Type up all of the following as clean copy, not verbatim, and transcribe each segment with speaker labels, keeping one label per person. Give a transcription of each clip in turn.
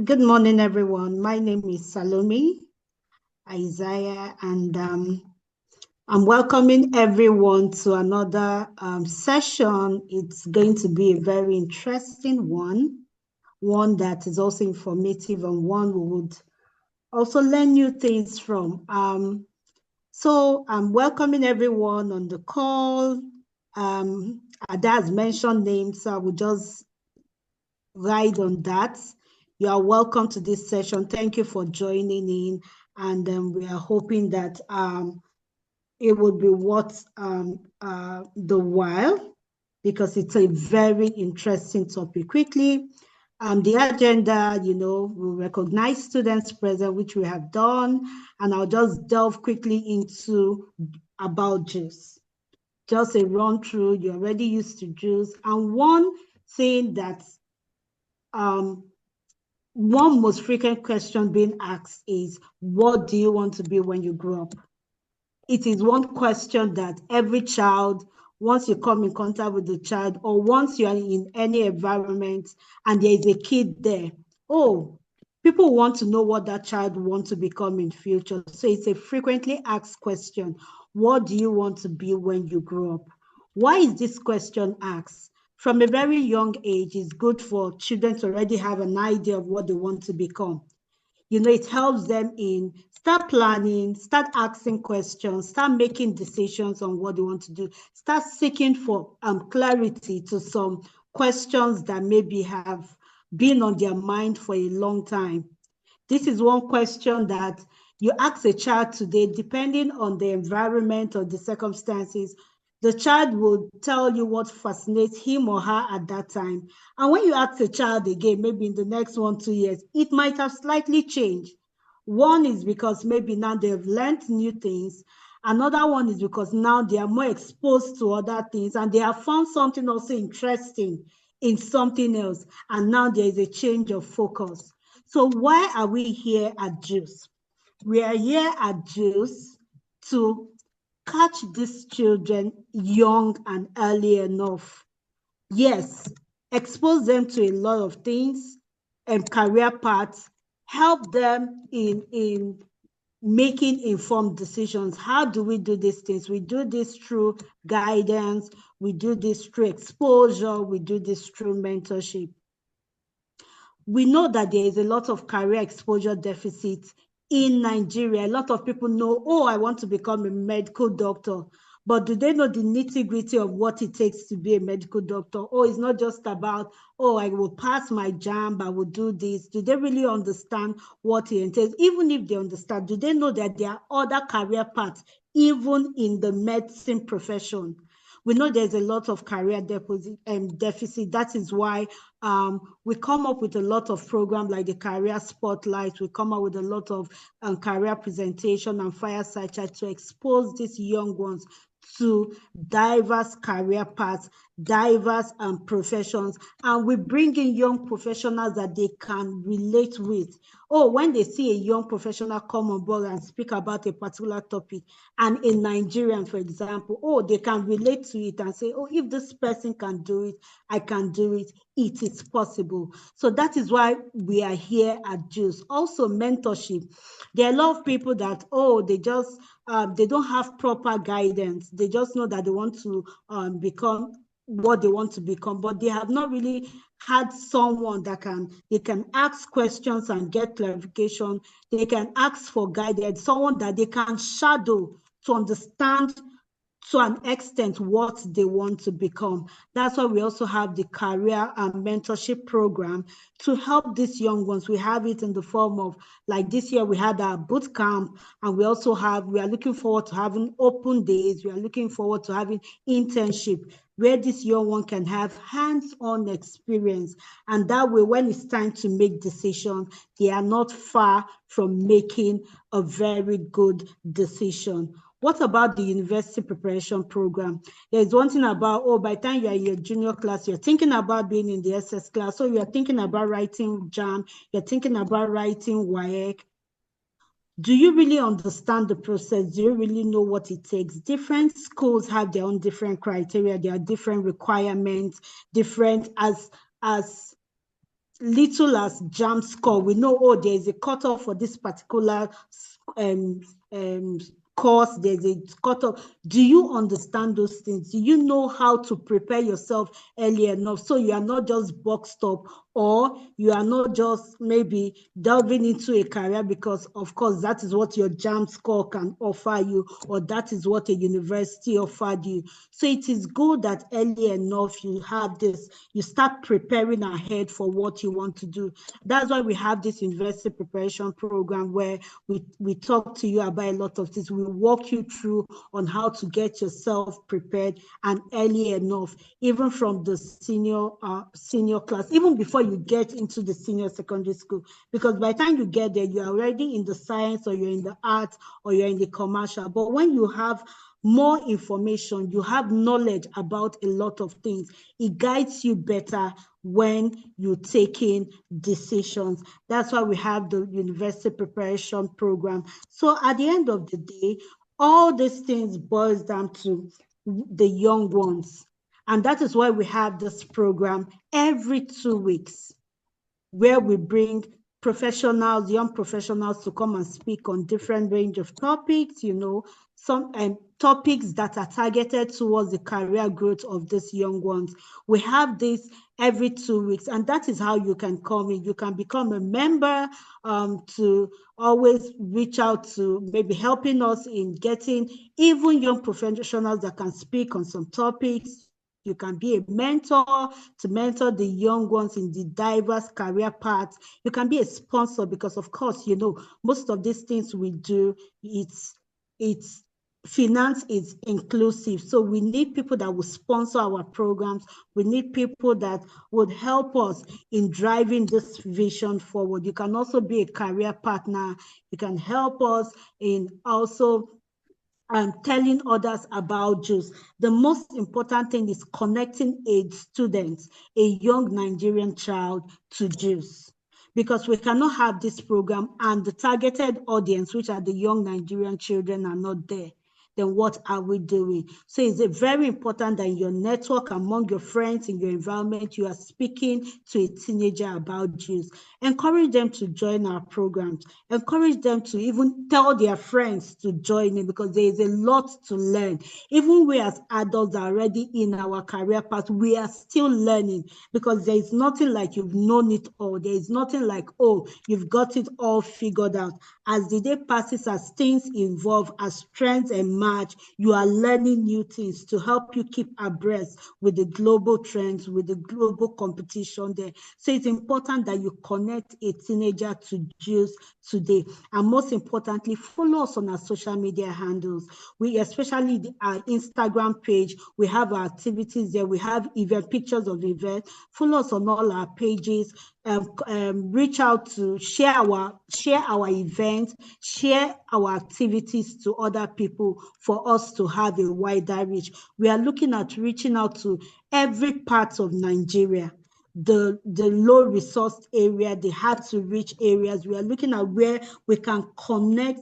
Speaker 1: Good morning, everyone. My name is Salome Isaiah, and I'm welcoming everyone to another session. It's going to be a very interesting one that is also informative, and one we would also learn new things from. So I'm welcoming everyone on the call. Ada has mentioned names, so I will just ride on that. You are welcome to this session. Thank you for joining in, and we are hoping that it will be worth the while, because it's a very interesting topic. Quickly, the agenda, we'll recognize students present, which we have done, and I'll just delve quickly into about JuCE. Just a run through. You're already used to JuCE, and one thing that one most frequent question being asked is, what do you want to be when you grow up? It is one question that every child, once you come in contact with the child, or once you are in any environment and there is a kid there, people want to know what that child wants to become in future. So it's a frequently asked question. What do you want to be when you grow up? Why is this question asked? From a very young age, it's good for children to already have an idea of what they want to become. It helps them in start planning, start asking questions, start making decisions on what they want to do, start seeking for clarity to some questions that maybe have been on their mind for a long time. This is one question that you ask a child today, depending on the environment or the circumstances, the child will tell you what fascinates him or her at that time. And when you ask a child again, maybe in the next 1-2 years, it might have slightly changed. One is because maybe now they've learned new things. Another one is because now they are more exposed to other things, and they have found something also interesting in something else. And now there is a change of focus. So why are we here at JuCE? We are here at JuCE to catch these children young and early enough. Yes, expose them to a lot of things and career paths, help them in making informed decisions. How do we do these things? We do this through guidance, we do this through exposure, we do this through mentorship. We know that there is a lot of career exposure deficit in Nigeria. A lot of people know, I want to become a medical doctor. But do they know the nitty-gritty of what it takes to be a medical doctor? It's not just about, I will pass my JAMB, I will do this. Do they really understand what it entails? Even if they understand, do they know that there are other career paths, even in the medicine profession? We know there's a lot of career deficit. That is why we come up with a lot of programs like the Career Spotlight. We come up with a lot of career presentation and fireside chat to expose these young ones to diverse career paths, diverse professions, and we bring in young professionals that they can relate with. When they see a young professional come on board and speak about a particular topic, and a Nigerian, for example, they can relate to it and say, if this person can do it, I can do it. It is possible. So that is why we are here at JuCE. Also, mentorship. There are a lot of people that, they don't have proper guidance. They just know that they want to become what they want to become, but they have not really had someone that they can ask questions and get clarification. They can ask for guidance, someone that they can shadow to understand to an extent what they want to become. That's why we also have the career and mentorship program to help these young ones. We have it in the form of, like this year we had our boot camp, and we are looking forward to having open days. We are looking forward to having internship where this young one can have hands-on experience. And that way, when it's time to make decisions, they are not far from making a very good decision. What about the university preparation program? There's one thing about, by the time you're in your junior class, you're thinking about being in the SS class. So you're thinking about writing JAM, you're thinking about writing WAEC. Do you really understand the process? Do you really know what it takes? Different schools have their own different criteria. There are different requirements, different as little as JAM score. We know, oh, there is a cutoff for this particular course, there's a cutoff. Do you understand those things? Do you know how to prepare yourself early enough so you are not just boxed up, or you are not just maybe delving into a career because, of course, that is what your JAM score can offer you, or that is what a university offered you. So it is good that early enough you have this, you start preparing ahead for what you want to do. That's why we have this university preparation program where we talk to you about a lot of things. We walk you through on how to get yourself prepared and early enough, even from the senior class, even before you get into the senior secondary school. Because by the time you get there, you're already in the science, or you're in the arts, or you're in the commercial. But when you have more information, you have knowledge about a lot of things, it guides you better when you're taking decisions. That's why we have the university preparation program. So at the end of the day, all these things boils down to the young ones. And that is why we have this program every 2 weeks, where we bring professionals, young professionals, to come and speak on different range of topics, some topics that are targeted towards the career growth of these young ones. We have this every 2 weeks, and that is how you can come in. You can become a member to always reach out to maybe helping us in getting even young professionals that can speak on some topics. You can be a mentor to mentor the young ones in the diverse career paths. You can be a sponsor because, of course, most of these things we do, it's finance is inclusive. So we need people that will sponsor our programs. We need people that would help us in driving this vision forward. You can also be a career partner. You can help us in also telling others about JuCE. The most important thing is connecting a student, a young Nigerian child, to JuCE. Because we cannot have this program and the targeted audience, which are the young Nigerian children, are not there. Then what are we doing? So it's very important that in your network, among your friends, in your environment, you are speaking to a teenager about JuCE. Encourage them to join our programs. Encourage them to even tell their friends to join in, because there is a lot to learn. Even we as adults are already in our career path, we are still learning, because there is nothing like you've known it all. There is nothing like, oh, you've got it all figured out. As the day passes, as things evolve, as trends emerge, you are learning new things to help you keep abreast with the global trends, with the global competition there. So it's important that you connect a teenager to JuCE today. And most importantly, follow us on our social media handles. We, especially our Instagram page, we have our activities there. We have event pictures of events. Follow us on all our pages. Reach out to share our events, share our activities to other people for us to have a wider reach. We are looking at reaching out to every part of Nigeria, the low resource area, the hard to reach areas. We are looking at where we can connect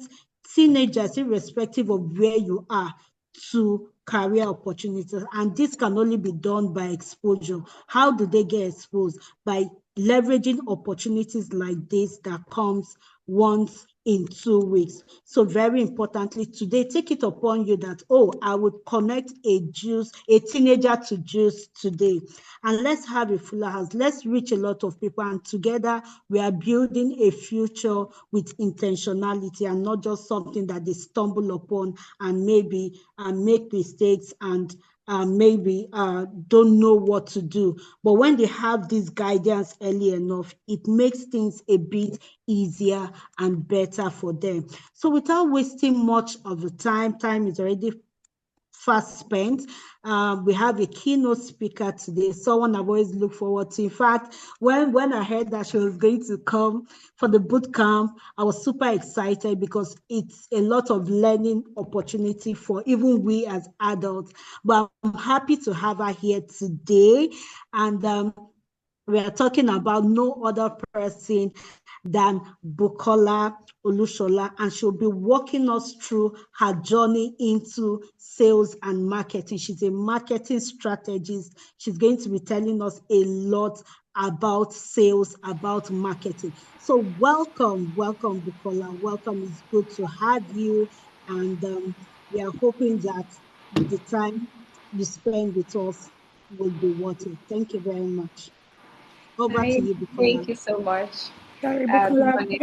Speaker 1: teenagers, irrespective of where you are, to career opportunities. And this can only be done by exposure. How do they get exposed? By leveraging opportunities like this that comes once in 2 weeks. So very importantly, today, take it upon you that, oh, I would connect a teenager to JuCE today. And let's have a fuller house. Let's reach a lot of people. And together, we are building a future with intentionality, and not just something that they stumble upon and maybe make mistakes and maybe don't know what to do. But when they have this guidance early enough, it makes things a bit easier and better for them. So without wasting much of the time is already fast spent. We have a keynote speaker today, someone I've always looked forward to. In fact, when I heard that she was going to come for the boot camp, I was super excited, because it's a lot of learning opportunity for even we as adults. But I'm happy to have her here today. And we are talking about no other person than Bukola Olushola, and she'll be walking us through her journey into sales and marketing. She's a marketing strategist. She's going to be telling us a lot about sales, about marketing. So welcome, Bukola. Welcome. It's good to have you. And we are hoping that the time you spend with us will be worth it. Thank you very much. Over to
Speaker 2: Hi,
Speaker 1: you, Bukola.
Speaker 2: thank you so much.
Speaker 3: Sorry,
Speaker 2: Good
Speaker 3: Bukola,
Speaker 2: morning.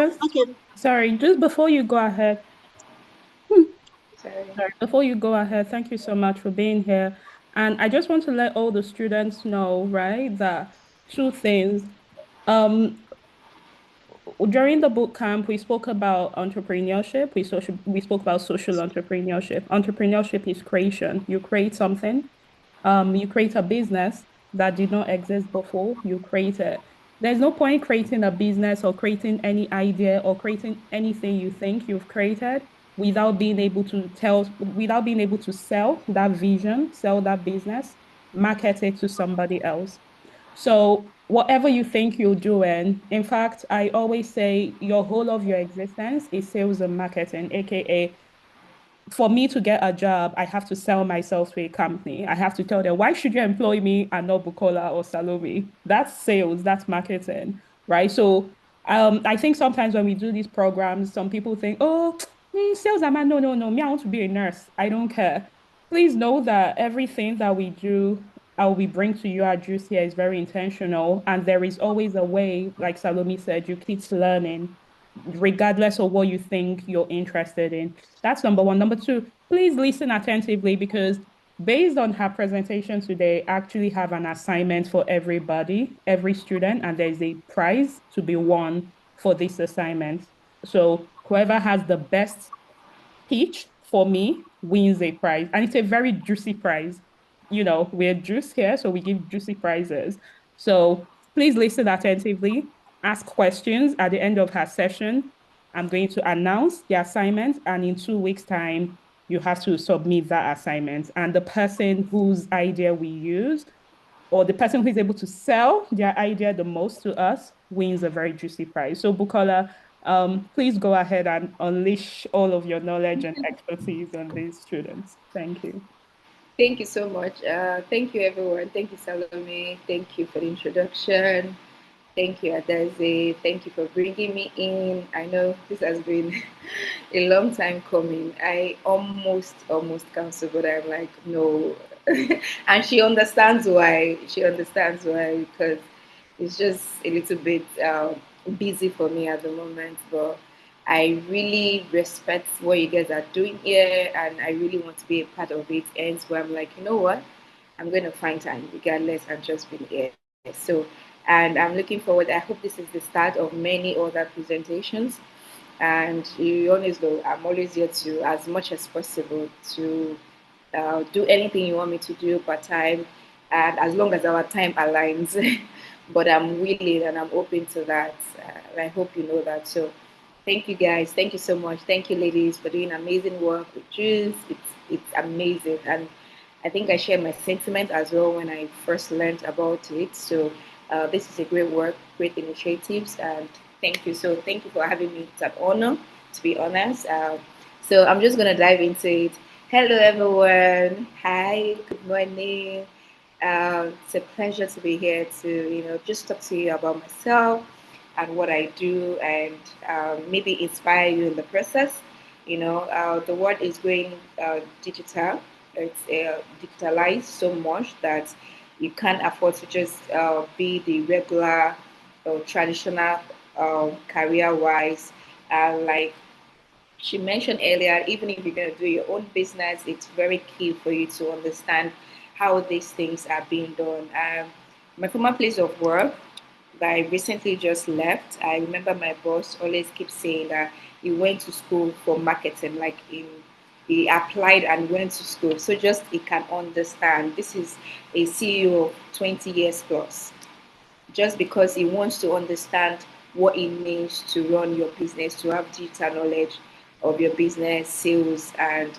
Speaker 3: just before you go ahead,
Speaker 2: Sorry.
Speaker 3: sorry, before you go ahead, thank you so much for being here. And I just want to let all the students know, right, that two things. Um, During the boot camp, we spoke about entrepreneurship. We spoke about social entrepreneurship. Entrepreneurship is creation. You create something. You create a business that did not exist before. You create it. There's no point creating a business or creating any idea or creating anything you think you've created without being able to sell that vision, sell that business, market it to somebody else. So whatever you think you're doing, in fact, I always say your whole of your existence is sales and marketing, aka for me to get a job, I have to sell myself to a company. I have to tell them, why should you employ me and not Bukola or Salome? That's sales, that's marketing, right? So I think sometimes when we do these programs, some people think, oh, sales, man, no, no, no, me, I want to be a nurse. I don't care. Please know that everything that we do, we bring to you at JuCE here is very intentional. And there is always a way, like Salome said, you keep learning regardless of what you think you're interested in. That's number one. Number two, please listen attentively because based on her presentation today, I actually have an assignment for everybody, every student, and there's a prize to be won for this assignment. So whoever has the best pitch for me wins a prize. And it's a very juicy prize. You know, we're juice here, so we give juicy prizes. So please listen attentively, ask questions at the end of her session. I'm going to announce the assignment, and in 2 weeks' time, you have to submit that assignment. And the person whose idea we use or the person who is able to sell their idea the most to us wins a very juicy prize. So, Bukola, please go ahead and unleash all of your knowledge and expertise on these students. Thank you.
Speaker 2: Thank you so much. Thank you, everyone. Thank you, Salome. Thank you for the introduction. Thank you, Adaze. Thank you for bringing me in. I know this has been a long time coming. I almost cancelled, but I'm like, no. And she understands why. She understands why because it's just a little bit busy for me at the moment. But I really respect what you guys are doing here, and I really want to be a part of it. And so I'm like, you know what? I'm going to find time regardless and just be here. So, and I'm looking forward. I hope this is the start of many other presentations. And you always know I'm always here to, as much as possible, to do anything you want me to do part time, and as long as our time aligns. But I'm willing and I'm open to that. And I hope you know that. So, thank you guys. Thank you so much. Thank you, ladies, for doing amazing work with JuCE. It's amazing, and I think I share my sentiment as well when I first learned about it. So this is a great work, great initiatives, and thank you. So thank you for having me. It's an honor, to be honest. So I'm just gonna dive into it. Hello, everyone. Hi. Good morning. It's a pleasure to be here to just talk to you about myself and what I do, and maybe inspire you in the process. The world is going digital. It's digitalized so much that you can't afford to just be the regular or traditional career wise. Like she mentioned earlier, even if you're going to do your own business, it's very key for you to understand how these things are being done. My former place of work, that I recently just left, I remember my boss always keeps saying that he went to school for marketing, like he applied and went to school. So just he can understand this is a CEO of 20 years plus. Just because he wants to understand what it means to run your business, to have digital knowledge of your business, sales, and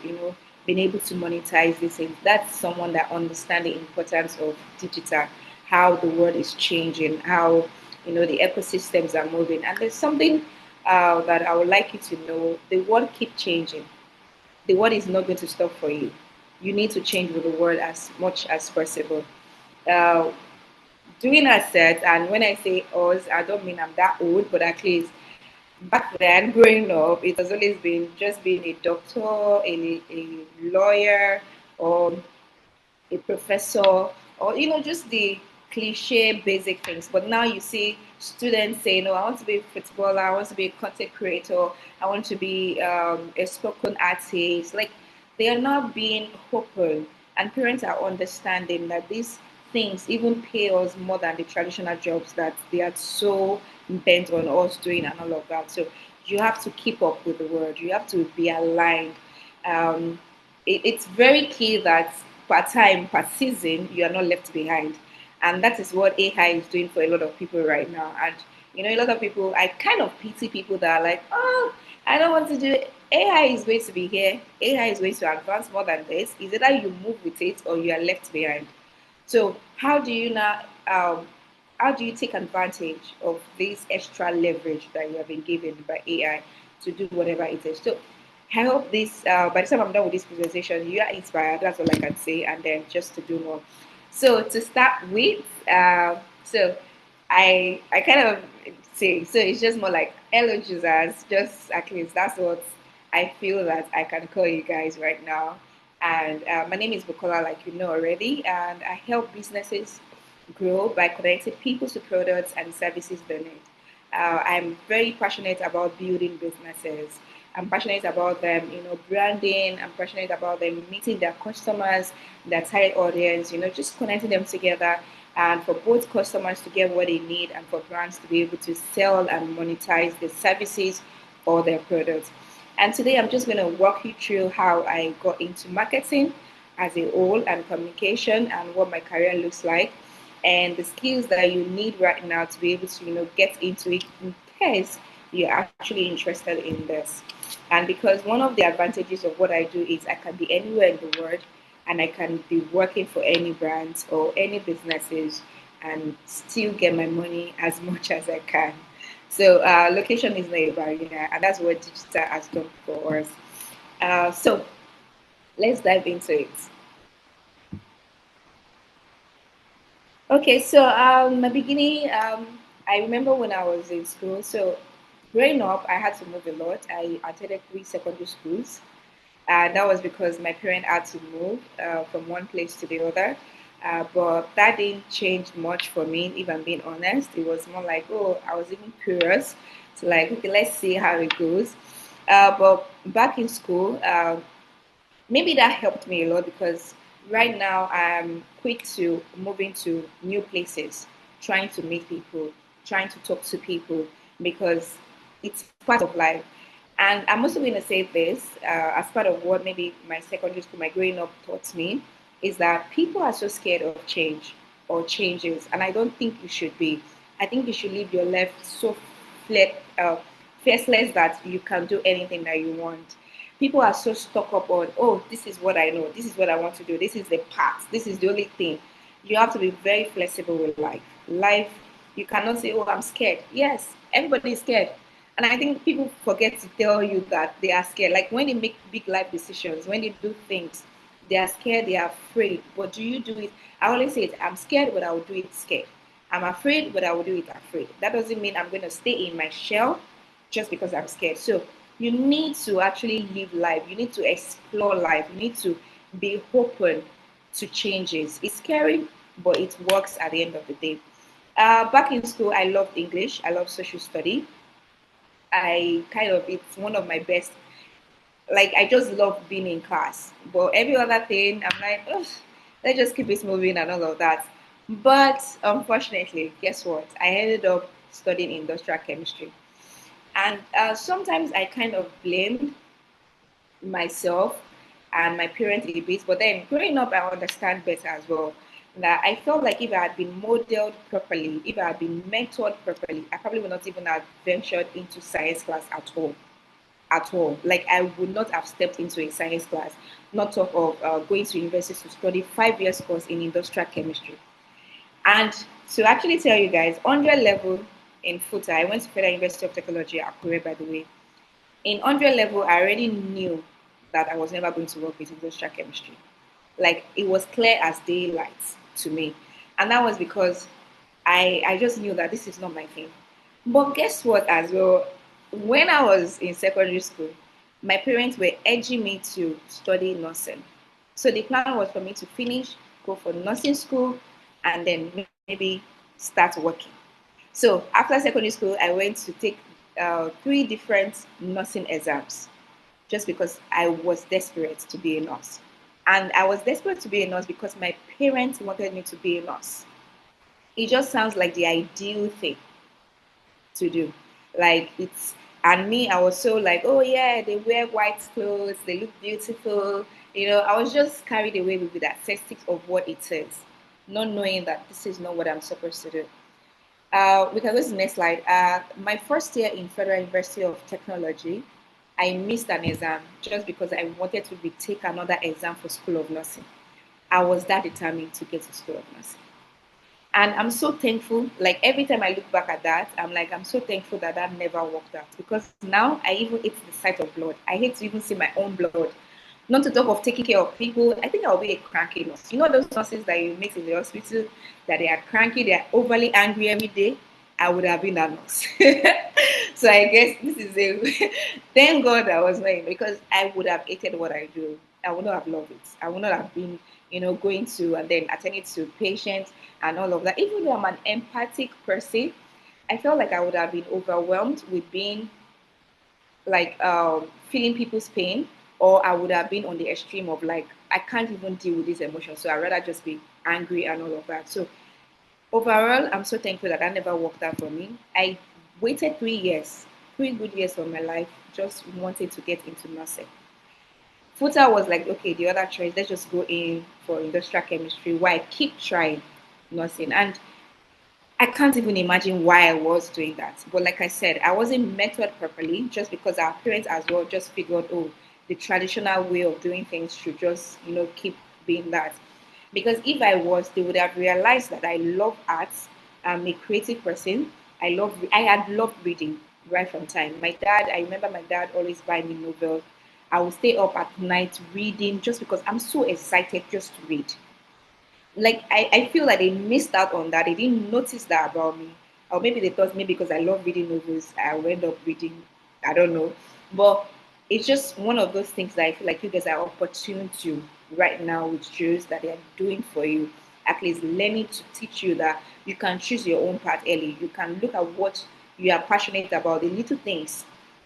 Speaker 2: being able to monetize these things. That's someone that understands the importance of digital, how the world is changing, how the ecosystems are moving. And there's something that I would like you to know: the world keeps changing. The world is not going to stop for you. You need to change with the world as much as possible. Uh, doing a set, and when I say us, I don't mean I'm that old, but at least back then, growing up, it has always been just being a doctor, a lawyer, or a professor, or just the cliche basic things. But now you see students saying, "No, I want to be a footballer, I want to be a content creator, I want to be a spoken artist." Like they are not being open, and parents are understanding that these things even pay us more than the traditional jobs that they are so bent on us doing and all of that. So you have to keep up with the world. You have to be aligned. Um, it's very key that per time, per season, you are not left behind. And that is what AI is doing for a lot of people right now. And a lot of people, I kind of pity people that are like, oh, I don't want to do it. AI is going to be here. AI is going to advance more than this. Is either you move with it or you are left behind. So how do you take advantage of this extra leverage that you have been given by AI to do whatever it is? So I hope this, by the time I'm done with this presentation, you are inspired. That's all I can say. And then just to do more. So to start with, so I kind of say, so it's just more like hello users, just at least that's what I feel that I can call you guys right now. And my name is Bukola, like you know already, and I help businesses grow by connecting people to products and services they need. I'm very passionate about building businesses. I'm passionate about them, branding. I'm passionate about them meeting their customers, their target audience, just connecting them together, and for both customers to get what they need and for brands to be able to sell and monetize their services or their products. And today I'm just going to walk you through how I got into marketing as a whole and communication and what my career looks like and the skills that you need right now to be able to, get into it in case you're actually interested in this. And because one of the advantages of what I do is I can be anywhere in the world and I can be working for any brands or any businesses and still get my money as much as I can. So location is not a barrier, and that's what digital has done for us. So let's dive into it. Okay, so my beginning, I remember when I was in school. So growing up, I had to move a lot. I attended three secondary schools, and that was because my parents had to move from one place to the other. But that didn't change much for me, if I'm being honest. It was more like, oh, I was even curious to like, okay, let's see how it goes. But back in school, maybe that helped me a lot because right now I'm quick to moving to new places, trying to meet people, trying to talk to people because it's part of life. And I'm also going to say this as part of what maybe my secondary school, my growing up taught me, is that people are so scared of change or changes. And I don't think you should be. I think you should live your life so flat, faceless that you can do anything that you want. People are so stuck up on, oh, this is what I know, this is what I want to do, this is the path, this is the only thing. You have to be very flexible with life. Life, you cannot say, oh, I'm scared. Yes, everybody is scared. And I think people forget to tell you that they are scared. Like when they make big life decisions, when they do things, they are scared, they are afraid. But do you do it? I always say it, I'm scared, but I will do it scared. I'm afraid, but I will do it afraid. That doesn't mean I'm going to stay in my shell just because I'm scared. So you need to actually live life. You need to explore life. You need to be open to changes. It's scary, but it works at the end of the day. Back in school, I loved English. I love social study. It's one of my best. Like, I just love being in class. But every other thing, I'm like, ugh, let's just keep it moving and all of that. But unfortunately, guess what? I ended up studying industrial chemistry. And sometimes I kind of blamed myself and my parents a bit, but then growing up, I understand better as well. That I felt like if I had been modeled properly, if I had been mentored properly, I probably would not even have ventured into science class at all. At all. Like I would not have stepped into a science class, not talk of going to university to study 5 years course in industrial chemistry. And to actually tell you guys, 100 level in FUTA, I went to Federal University of Technology, Akure, by the way. In 100 level, I already knew that I was never going to work with industrial chemistry. Like it was clear as daylight to me. And that was because I just knew that this is not my thing. But guess what, as well? When I was in secondary school, my parents were urging me to study nursing. So the plan was for me to finish, go for nursing school, and then maybe start working. So after secondary school, I went to take 3 different nursing exams just because I was desperate to be a nurse. And I was desperate to be a nurse because my parents wanted me to be a nurse. It just sounds like the ideal thing to do. Like it's and me, I was so like, oh yeah, they wear white clothes, they look beautiful. I was just carried away with the aesthetics of what it is, not knowing that this is not what I'm supposed to do. We can go to the next slide. My first year in Federal University of Technology, I missed an exam just because I wanted to retake another exam for School of Nursing. I was that determined to get to School of Nursing. And I'm so thankful. Like every time I look back at that, I'm so thankful that that never worked out because now I even hate the sight of blood. I hate to even see my own blood. Not to talk of taking care of people. I think I'll be a cranky nurse. You know those nurses that you meet in the hospital that they are cranky, they are overly angry every day. I would have been that nurse. So I guess this is a thank God I was not because I would have hated what I do. I would not have loved it. I would not have been, going to and then attending to patients and all of that. Even though I'm an empathic person, I felt like I would have been overwhelmed with being like feeling people's pain, or I would have been on the extreme of like I can't even deal with these emotions, so I'd rather just be angry and all of that. So overall, I'm so thankful that that never worked out for me. I waited 3 years, 3 good years of my life, just wanted to get into nursing. Futa was like, okay, the other choice, let's just go in for industrial chemistry. Why I keep trying nursing, and I can't even imagine why I was doing that. But like I said, I wasn't mentored properly just because our parents as well just figured, oh, the traditional way of doing things should just, keep being that. Because if I was, they would have realized that I love arts. I'm a creative person. I had loved reading right from time. I remember my dad always buying me novels. I would stay up at night reading just because I'm so excited just to read. Like I feel like they missed out on that. They didn't notice that about me. Or maybe they thought maybe because I love reading novels, I will end up reading. I don't know. But it's just one of those things that I feel like you guys are opportune to right now with JuCE that they are doing for you. At least learning to teach you that you can choose your own path early. You can look at what you are passionate about, the little things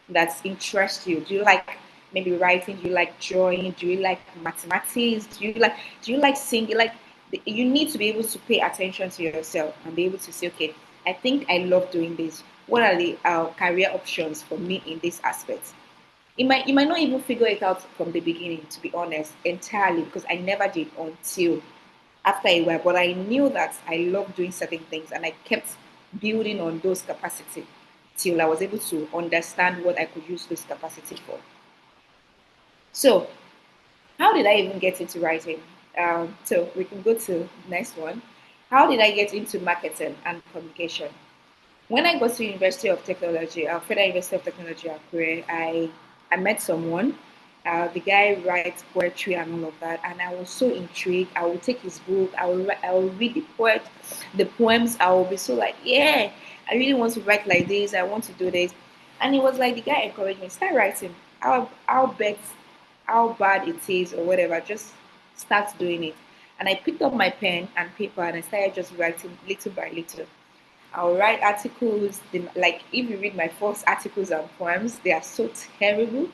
Speaker 2: that interest you. Do you like maybe writing? Do you like drawing? Do you like mathematics? Do you like singing? Like you need to be able to pay attention to yourself and be able to say, okay, I think I love doing this. What are the career options for me in this aspect? You might not even figure it out from the beginning, to be honest, entirely, because I never did until after a while. But I knew that I loved doing certain things and I kept building on those capacity till I was able to understand what I could use those capacity for. So how did I even get into writing? So we can go to the next one. How did I get into marketing and communication? When I got to University of Technology, Federal University of Technology, Akure, I met someone. The guy writes poetry and all of that, and I was so intrigued. I would take his book. I will read the poems. I will be so like, yeah, I really want to write like this. I want to do this, and it was like the guy encouraged me, start writing. I'll bet how bad it is or whatever. Just start doing it. And I picked up my pen and paper and I started just writing little by little. I'll write articles. Like if you read my first articles and poems, they are so terrible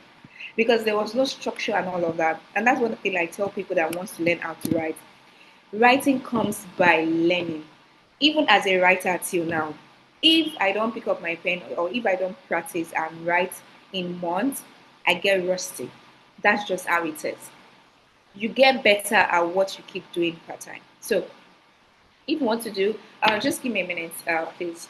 Speaker 2: because there was no structure and all of that. And that's one thing I tell people that wants to learn how to write. Writing comes by learning. Even as a writer till now, if I don't pick up my pen or if I don't practice and write in months, I get rusty. That's just how it is. You get better at what you keep doing per time. So if you want to do, just give me a minute, please.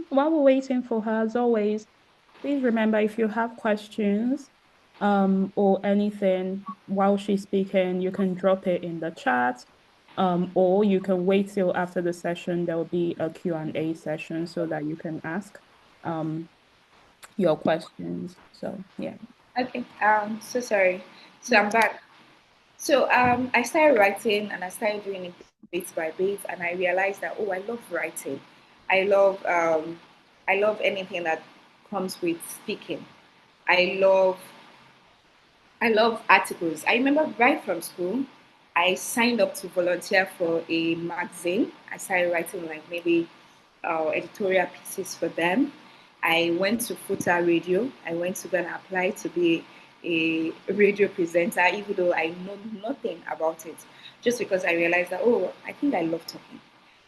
Speaker 3: While we're waiting for her, as always, please remember if you have questions or anything while she's speaking, you can drop it in the chat or you can wait till after the session. There will be a Q&A session so that you can ask your questions. So yeah.
Speaker 2: Okay. So sorry. So I'm back. So I started writing and I started doing it bit by bit, and I realized that I love writing. I love I love anything that comes with speaking. I love I love articles. I remember right from school, I signed up to volunteer for a magazine. I started writing like maybe editorial pieces for them. I went to Futa Radio. I went to go and apply to be a radio presenter, even though I know nothing about it, just because I realized that, I think I love talking.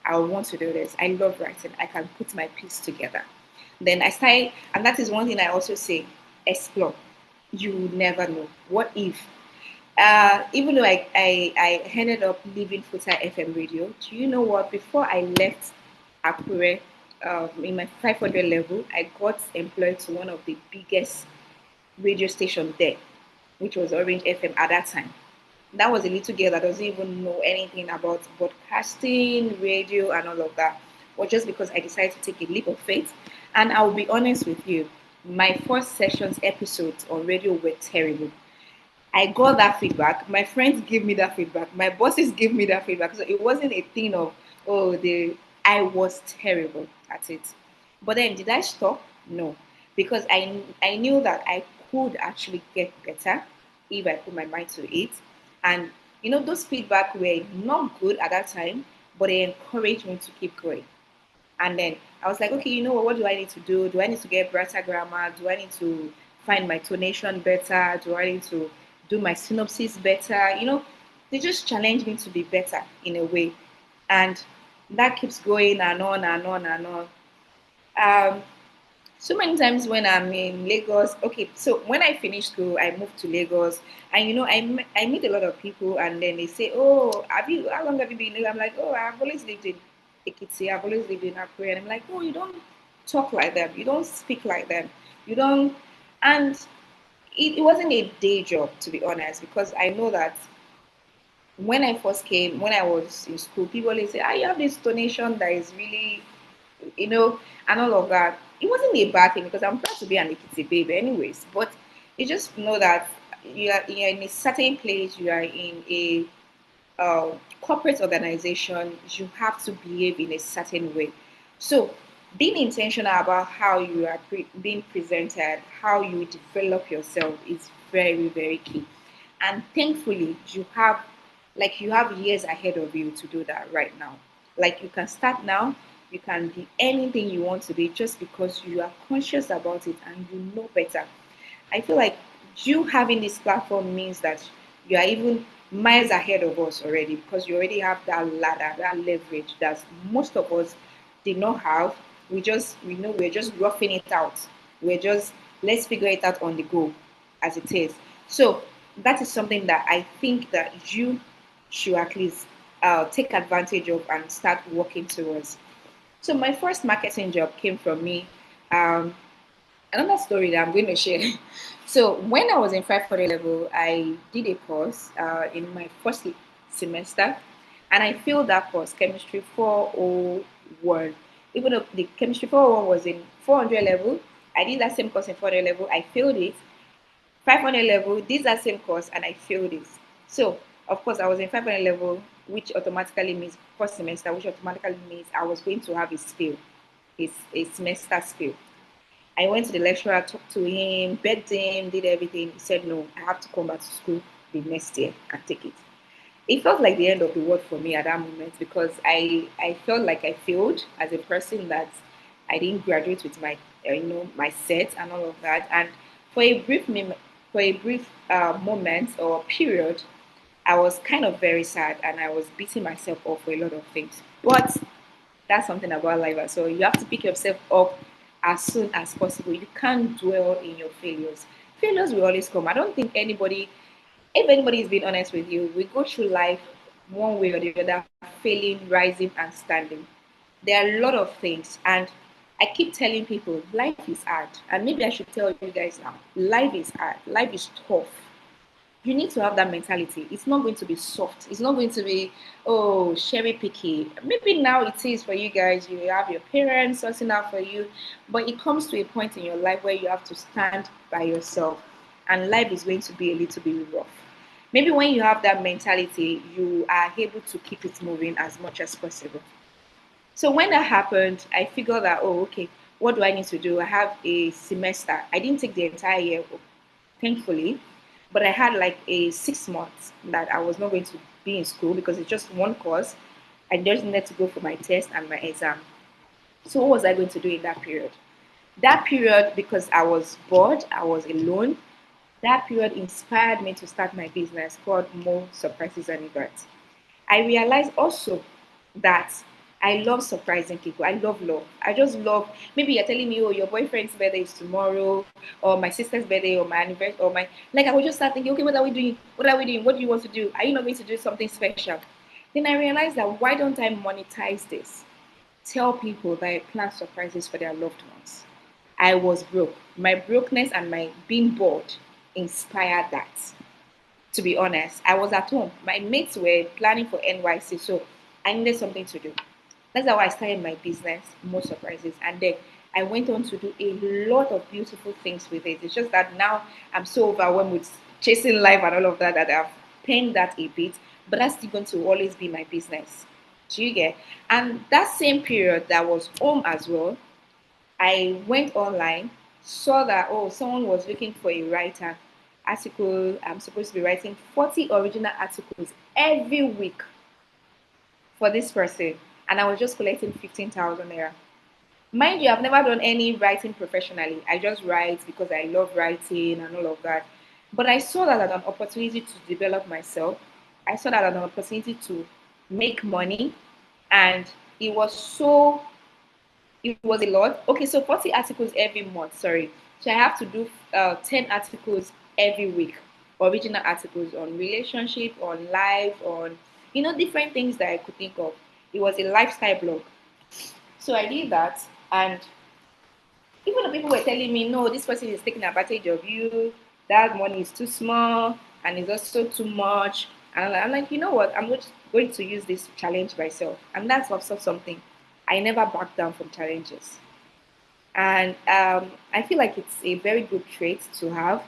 Speaker 2: I want to do this. I love writing. I can put my piece together. Then I started, and that is one thing I also say, explore. You never know. What if? Even though I ended up leaving Futa FM radio, do you know what? Before I left Akure, in my 500 level, I got employed to one of the biggest radio stations there, which was Orange FM at that time. That was a little girl that doesn't even know anything about broadcasting, radio, and all of that. Or just because I decided to take a leap of faith. And I'll be honest with you, my first sessions episodes on radio were terrible. I got that feedback. My friends gave me that feedback. My bosses gave me that feedback. So it wasn't a thing of, I was terrible at it. But then did I stop? No. Because I knew that I could actually get better if I put my mind to it. And those feedback were not good at that time, but they encouraged me to keep going. And then I was like, okay, what do I need to do? Do I need to get better grammar? Do I need to find my tonation better? Do I need to do my synopsis better? They just challenge me to be better in a way. And that keeps going and on and on and on. So many times when I'm in Lagos, okay, so when I finished school, I moved to Lagos, and I meet a lot of people, and then they say, "Oh, how long have you been in Lagos?" I'm like, "Oh, I've always lived in Ekiti, I've always lived in Akure," and I'm like, "Oh, you don't talk like them, you don't speak like them, you don't," and it wasn't a day job, to be honest, because I know that when I first came, when I was in school, people always say, "Ah, you have this donation that is really, and all of that." It wasn't a bad thing because I'm proud to be an Ekiti baby, anyways. But you just know that you're in a certain place, you are in a corporate organization, you have to behave in a certain way. So, being intentional about how you are being presented, how you develop yourself is very, very key. And thankfully, you have years ahead of you to do that right now. Like you can start now, you can be anything you want to be just because you are conscious about it and you know better. I feel like you having this platform means that you are even miles ahead of us already because you already have that ladder, that leverage that most of us did not have. We know we're just roughing it out. We're just let's figure it out on the go as it is. So that is something that I think that you should at least take advantage of and start working towards. So my first marketing job came from me. Um, Another story that I'm going to share. So when I was in 500 level, I did a course in my first semester, and I failed that course, chemistry 401. Even though the chemistry 401 was in 400 level, I did that same course in 400 level. I failed it. 500 level, these are same course, and I failed it. So of course, I was in 500 level, which automatically means first semester, which automatically means I was going to have a spill, a semester spill. I went to the lecturer, talked to him, begged him, did everything. He said, no, I have to come back to school the next year and take it. It felt like the end of the world for me at that moment because I felt like I failed as a person that I didn't graduate with my, my set and all of that. And for a brief moment or period, I was kind of very sad and I was beating myself up for a lot of things. But that's something about life. So you have to pick yourself up as soon as possible. You can't dwell in your failures. Failures will always come. I don't think if anybody is being honest with you, we go through life one way or the other, failing, rising, and standing. There are a lot of things, and I keep telling people life is hard. And maybe I should tell you guys now life is hard, life is tough. You need to have that mentality. It's not going to be soft. It's not going to be, oh, cherry picky. Maybe now it is for you guys. You have your parents sorting out for you, but it comes to a point in your life where you have to stand by yourself, and life is going to be a little bit rough. Maybe when you have that mentality, you are able to keep it moving as much as possible. So when that happened, I figured that, oh, okay, what do I need to do? I have a semester. I didn't take the entire year, thankfully, but I had like a 6 months that I was not going to be in school because it's just one course. I just needed to go for my test and my exam. So what was I going to do in that period? That period, because I was bored, I was alone, that period inspired me to start my business called More Surprises and Events. I realized also that I love surprising people. I love love. I just love, maybe you're telling me, oh, your boyfriend's birthday is tomorrow, or my sister's birthday, or my anniversary, or my, like, I would just start thinking, okay, what are we doing? What are we doing? What do you want to do? Are you not going to do something special? Then I realized that why don't I monetize this? Tell people that I plan surprises for their loved ones. I was broke. My brokenness and my being bored inspired that. To be honest, I was at home. My mates were planning for NYC, so I needed something to do. That's how I started my business, More Surprises. And then I went on to do a lot of beautiful things with it. It's just that now I'm so overwhelmed with chasing life and all of that that I've penned that a bit, but that's still going to always be my business. Do you get? And that same period that was home as well, I went online, saw that, oh, someone was looking for a writer article. I'm supposed to be writing 40 original articles every week for this person, and I was just collecting 15,000 naira. Mind you, I've never done any writing professionally. I just write because I love writing and all of that. But I saw that as an opportunity to develop myself. I saw that as an opportunity to make money, and it was so it was a lot. Okay, so 40 articles every month, sorry. So I have to do 10 articles every week, original articles on relationship, on life, on, different things that I could think of. It was a lifestyle blog. So I did that, and even the people were telling me, no, this person is taking advantage of you, that money is too small, and it's also too much. And I'm like, you know what? I'm just going to use this to challenge myself. And that's also something. I never back down from challenges. And I feel like it's a very good trait to have.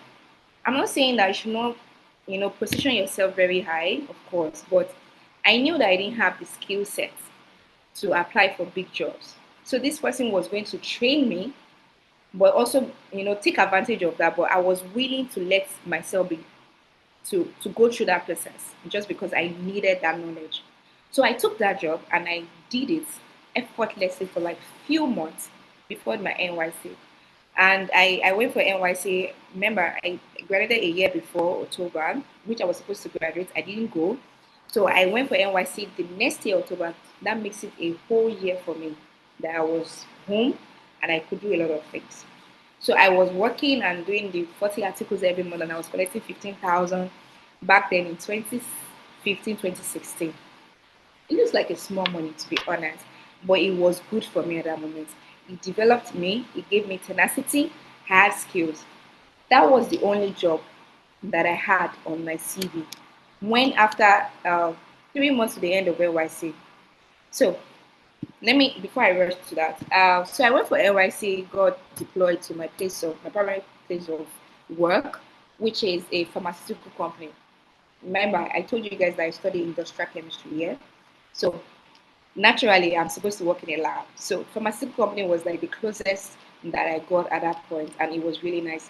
Speaker 2: I'm not saying that you should not, position yourself very high, of course, but I knew that I didn't have the skill set to apply for big jobs. So this person was going to train me, but also, take advantage of that. But I was willing to let myself be to go through that process just because I needed that knowledge. So I took that job and I did it effortlessly for like few months before my NYC. And I went for NYC. Remember, I graduated a year before October, which I was supposed to graduate. I didn't go. So I went for NYC the next year, October. That makes it a whole year for me that I was home and I could do a lot of things. So I was working and doing the 40 articles every month, and I was collecting 15,000 back then in 2015, 2016. It looks like a small money, to be honest, but it was good for me at that moment. It developed me, it gave me tenacity, hard skills. That was the only job that I had on my CV. When after 3 months to the end of NYC. So let me, before I rush to that, so I went for NYC, got deployed to my primary place of work, which is a pharmaceutical company. Remember, I told you guys that I study industrial chemistry here. So naturally, I'm supposed to work in a lab. So pharmaceutical company was like the closest that I got at that point, and it was really nice.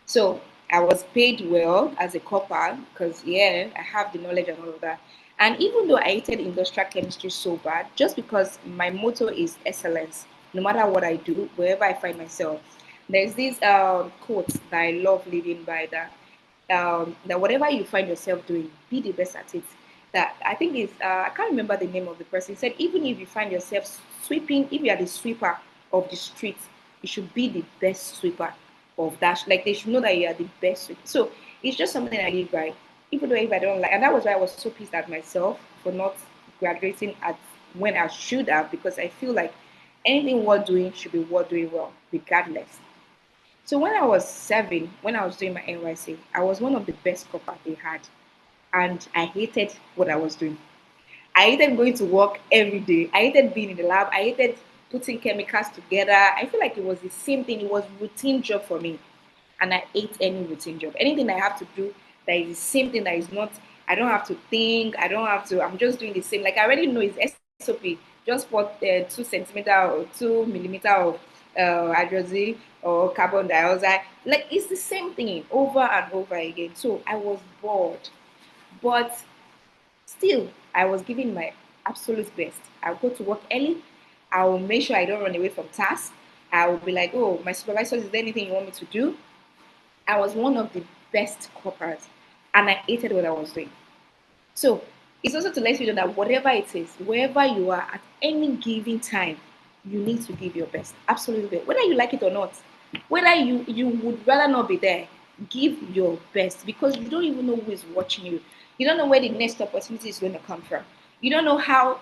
Speaker 2: So I was paid well as a copper because, yeah, I have the knowledge and all of that. And even though I hated industrial chemistry so bad, just because my motto is excellence, no matter what I do, wherever I find myself, there's this quote that I love living by, that whatever you find yourself doing, be the best at it. That I think is, I can't remember the name of the person. He said, even if you find yourself sweeping, if you are the sweeper of the street, you should be the best sweeper of that. Like they should know that you are the best sweeper. So it's just something I live by, even though if I don't like, and that was why I was so pissed at myself for not graduating at when I should have, because I feel like anything worth doing should be worth doing well, regardless. So when I was 7, when I was doing my NYC, I was one of the best coppers they had. And I hated what I was doing. I hated going to work every day. I hated being in the lab. I hated putting chemicals together. I feel like it was the same thing. It was routine job for me. And I hate any routine job. Anything I have to do that is the same thing that is not, I don't have to think, I don't have to, I'm just doing the same. Like I already know it's SOP. Just put 2 centimeter or 2 millimeter of hydrogen or carbon dioxide. Like it's the same thing over and over again. So I was bored. But still, I was giving my absolute best. I'll go to work early. I will make sure I don't run away from tasks. I will be like, oh, my supervisor, is there anything you want me to do? I was one of the best coppers and I hated what I was doing. So it's also to let you know that whatever it is, wherever you are at any given time, you need to give your best. Absolutely. Whether you like it or not, whether you would rather not be there, give your best because you don't even know who is watching you. You don't know where the next opportunity is going to come from. You don't know how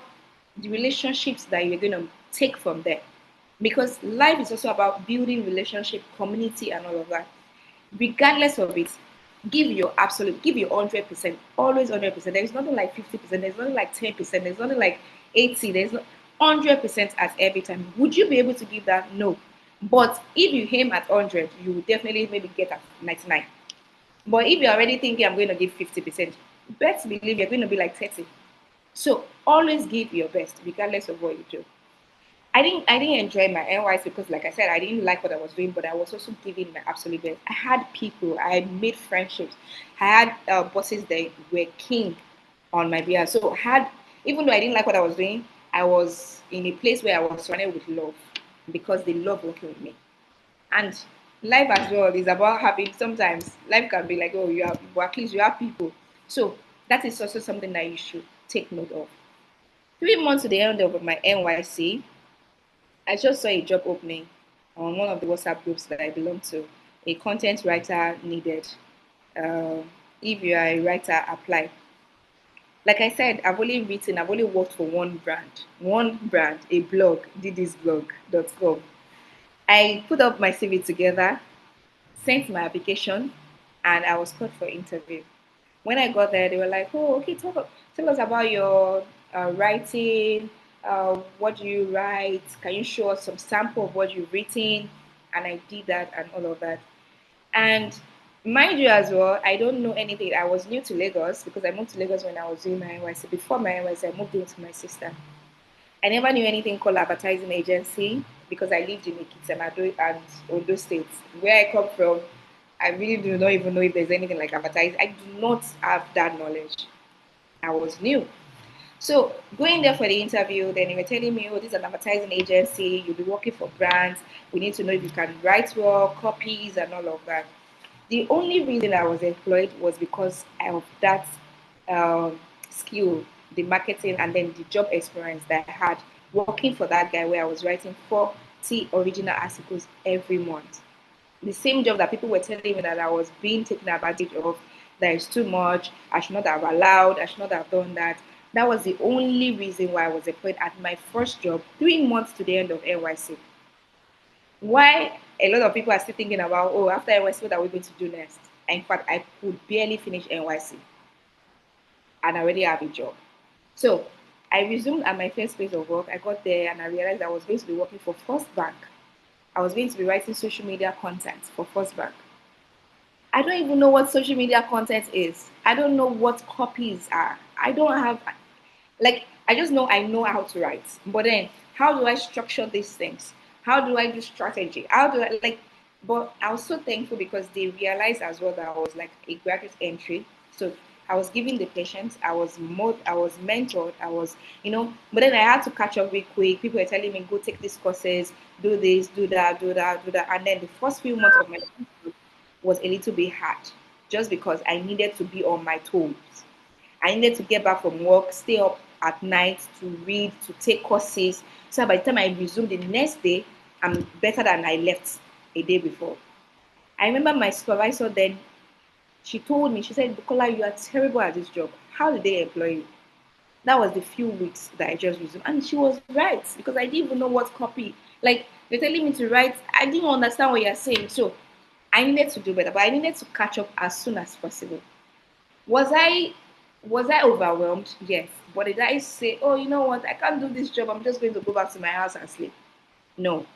Speaker 2: the relationships that you're going to take from there. Because life is also about building relationship, community, and all of that. Regardless of it, give your absolute, give your 100%, always 100%. There is nothing like 50%, there's nothing like 10%, there's nothing like 80, there's no 100% at every time. Would you be able to give that? No. But if you aim at 100, you will definitely maybe get at 99. But if you're already thinking I'm going to give 50%, best believe you're going to be like 30. So always give your best, regardless of what you do. I didn't enjoy my NYC because like I said, I didn't like what I was doing, but I was also giving my absolute best. I had people, I made friendships, I had bosses that were keen on my behalf. So I had, even though I didn't like what I was doing, I was in a place where I was surrounded with love because they love working with me. And life as well is about having, sometimes life can be like, oh, you have, but at least you have people. So that is also something that you should take note of. 3 months to the end of my NYC, I just saw a job opening on one of the WhatsApp groups that I belong to. A content writer needed. Uh, if you are a writer, apply. Like I said, I've only worked for one brand, a blog, didisblog.com. I put up my CV together, sent my application, and I was called for interview. When I got there, they were like, "Oh, okay, tell us about your writing. What do you write? Can you show us some sample of what you've written?" And I did that and all of that. And mind you, as well, I don't know anything. I was new to Lagos because I moved to Lagos when I was doing my NYC. Before my NYC, I moved into my sister. I never knew anything called advertising agency because I lived in Ekiti and Ondo states. Where I come from, I really do not even know if there's anything like advertising. I do not have that knowledge. I was new. So going there for the interview, then they were telling me, oh, this is an advertising agency, you'll be working for brands, we need to know if you can write well, copies and all of that. The only reason I was employed was because of that skill, the marketing, and then the job experience that I had working for that guy where I was writing 40 original articles every month. The same job that people were telling me that I was being taken advantage of, that is too much, I should not have allowed, I should not have done that. That was the only reason why I was employed at my first job, 3 months to the end of NYC. Why a lot of people are still thinking about, oh, after NYC, what are we going to do next? In fact, I could barely finish NYC and I already have a job. So I resumed at my first place of work. I got there and I realized I was going to be working for First Bank. I was going to be writing social media content for First Bank. I don't even know what social media content is. I don't know what copies are. I don't have, like, I just know I know how to write. But then, how do I structure these things? How do I do strategy? How do I, like, but I was so thankful because they realized as well that I was like a graduate entry. So I was giving the patients, I was mentored, but then I had to catch up real quick. People were telling me, go take these courses, do this, do that, do that, do that. And then the first few months of my was a little bit hard just because I needed to be on my toes. I needed to get back from work, stay up at night to read, to take courses. So by the time I resumed the next day, I'm better than I left a day before. I remember my supervisor then, she told me, she said, Bukola, you are terrible at this job. How did they employ you? That was the few weeks that I just resumed. And she was right because I didn't even know what copy. Like, they're telling me to write. I didn't understand what you're saying. So I needed to do better, but I needed to catch up as soon as possible. Was I overwhelmed? Yes. But did I say, oh, you know what, I can't do this job, I'm just going to go back to my house and sleep? No.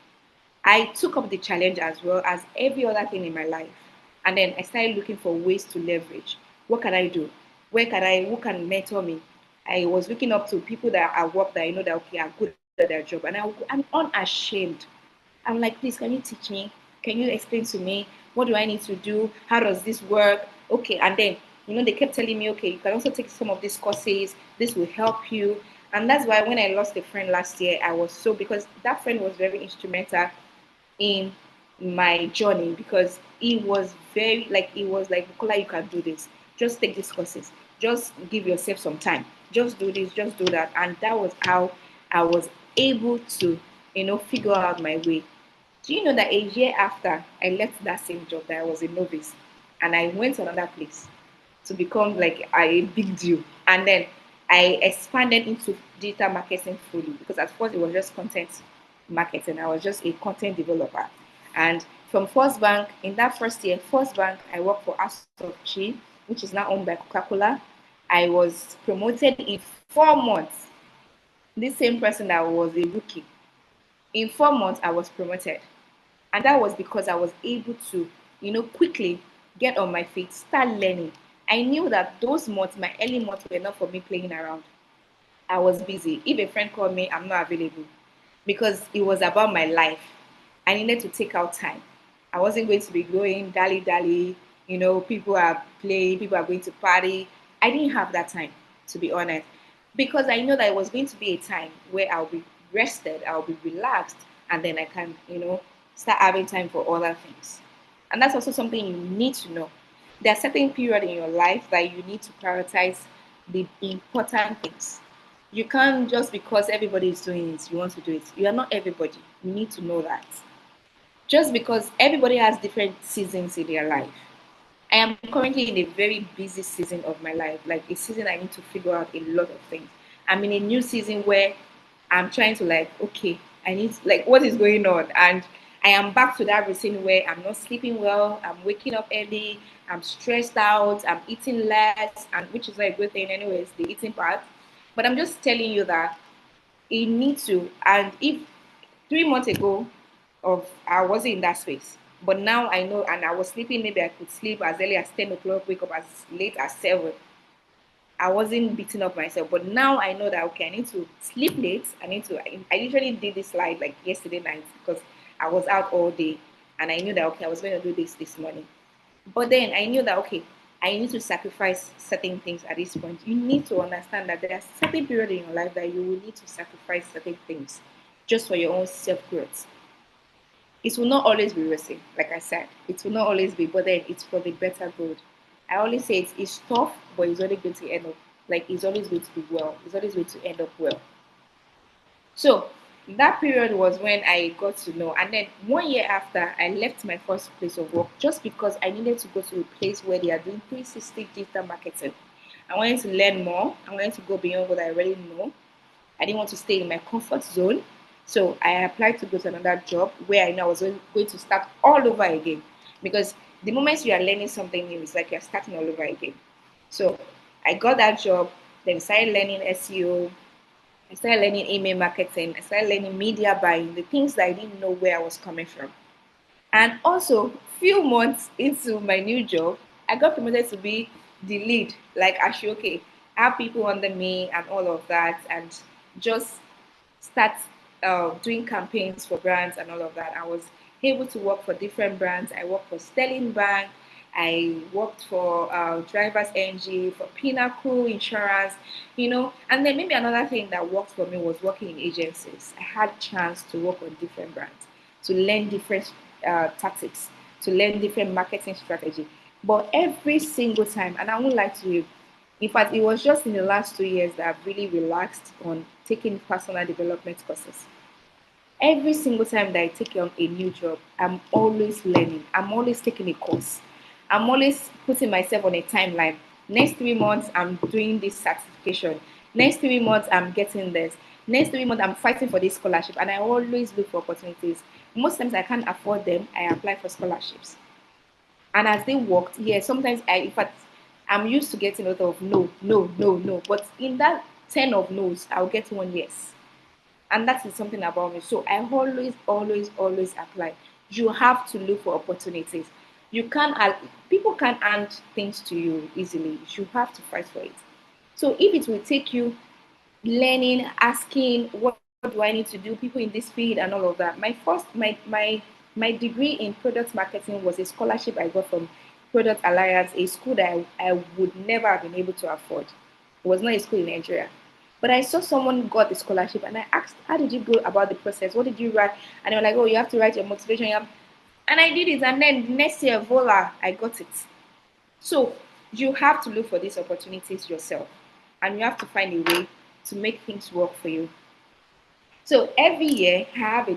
Speaker 2: I took up the challenge as well as every other thing in my life. And then I started looking for ways to leverage. What can I do? Who can mentor me? I was looking up to people that I work that I know that, okay, are good at their job. And I'm unashamed. I'm like, please, can you teach me? Can you explain to me? What do I need to do? How does this work? Okay. And then, they kept telling me, okay, you can also take some of these courses. This will help you. And that's why when I lost a friend last year, I was so, because that friend was very instrumental in my journey, because it was like, Bukola, you can do this. Just take these courses. Just give yourself some time. Just do this, just do that. And that was how I was able to, figure out my way. Do you know that a year after I left that same job that I was a novice, and I went to another place to become like a big deal. And then I expanded into digital marketing fully, because at first it was just content marketing. I was just a content developer. And from First Bank, in that first year, First Bank, I worked for Chi, which is now owned by Coca-Cola. I was promoted in 4 months. This same person that was a rookie. In 4 months, I was promoted. And that was because I was able to, quickly get on my feet, start learning. I knew that those months, my early months, were not for me playing around. I was busy. If a friend called me, I'm not available, because it was about my life. I needed to take out time. I wasn't going to be going dally, people are playing, people are going to party. I didn't have that time, to be honest, because I know that it was going to be a time where I'll be rested, I'll be relaxed, and then I can, start having time for other things. And that's also something you need to know. There are certain periods in your life that you need to prioritize the important things. You can't, just because everybody is doing it, you want to do it. You are not everybody. You need to know that. Just because everybody has different seasons in their life. I am currently in a very busy season of my life, like a season I need to figure out a lot of things. I'm in a new season where I'm trying to, like, okay, I need, like, what is going on? And I am back to that routine where I'm not sleeping well, I'm waking up early, I'm stressed out, I'm eating less, and which is not a good thing anyways, the eating part. But I'm just telling you that it needs to. And if 3 months ago, I wasn't in that space, but now I know, and I was sleeping, maybe I could sleep as early as 10 o'clock, wake up as late as 7. I wasn't beating up myself, but now I know that, okay, I need to sleep late. I usually did this slide like yesterday night, because I was out all day, and I knew that, okay, I was going to do this morning. But then I knew that, okay, I need to sacrifice certain things at this point. You need to understand that there are certain periods in your life that you will need to sacrifice certain things just for your own self-growth. It will not always be rosy, like I said. It will not always be, but then it's for the better good. I always say it's tough, but it's always going to end up, like, it's always going to be well. It's always going to end up well. So that period was when I got to know. And then 1 year after, I left my first place of work just because I needed to go to a place where they are doing 360 digital marketing. I wanted to learn more. I wanted to go beyond what I already know. I didn't want to stay in my comfort zone. So I applied to go to another job where I know I was going to start all over again. Because the moment you are learning something new, it's like you're starting all over again. So I got that job, then started learning SEO. I started learning email marketing. I started learning media buying, the things that I didn't know where I was coming from. And also, few months into my new job, I got promoted to be the lead, like Ashoke. I have people under me and all of that, and just start doing campaigns for brands and all of that. I was able to work for different brands. I worked for Sterling Bank. I worked for Drivers NG, for Pinnacle Insurance, And then maybe another thing that worked for me was working in agencies. I had chance to work on different brands, to learn different tactics, to learn different marketing strategy. But every single time, and I won't lie to you, in fact, it was just in the last 2 years that I've really relaxed on taking personal development courses. Every single time that I take on a new job, I'm always learning. I'm always taking a course. I'm always putting myself on a timeline. Next 3 months, I'm doing this certification. Next 3 months, I'm getting this. Next 3 months, I'm fighting for this scholarship. And I always look for opportunities. Most times I can't afford them. I apply for scholarships. And as they worked, yeah, sometimes in fact, I'm used to getting a lot of no, no, no, no. But in that 10 of no's, I'll get one yes. And that is something about me. So I always, always, always apply. You have to look for opportunities. You can't, people can't hand things to you easily. You have to fight for it. So if it will take you learning, asking, what do I need to do, people in this field and all of that. My degree in product marketing was a scholarship I got from Product Alliance, a school that I would never have been able to afford. It was not a school in Nigeria. But I saw someone got the scholarship and I asked, how did you go about the process? What did you write? And they were like, oh, you have to write your motivation. And I did it. And then next year, voila, I got it. So you have to look for these opportunities yourself. And you have to find a way to make things work for you. So every year, I have a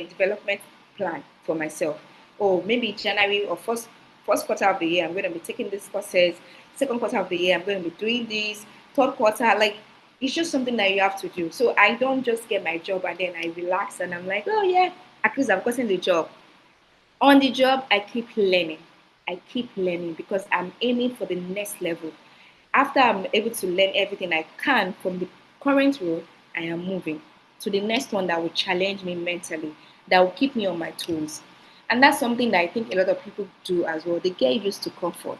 Speaker 2: development plan for myself. Or maybe January or first quarter of the year, I'm going to be taking these courses. Second quarter of the year, I'm going to be doing this. Third quarter, like it's just something that you have to do. So I don't just get my job and then I relax and I'm like, oh yeah, at least I've gotten the job. On the job, I keep learning. I keep learning because I'm aiming for the next level. After I'm able to learn everything I can from the current role, I am moving to the next one that will challenge me mentally, that will keep me on my toes. And that's something that I think a lot of people do as well. They get used to comfort.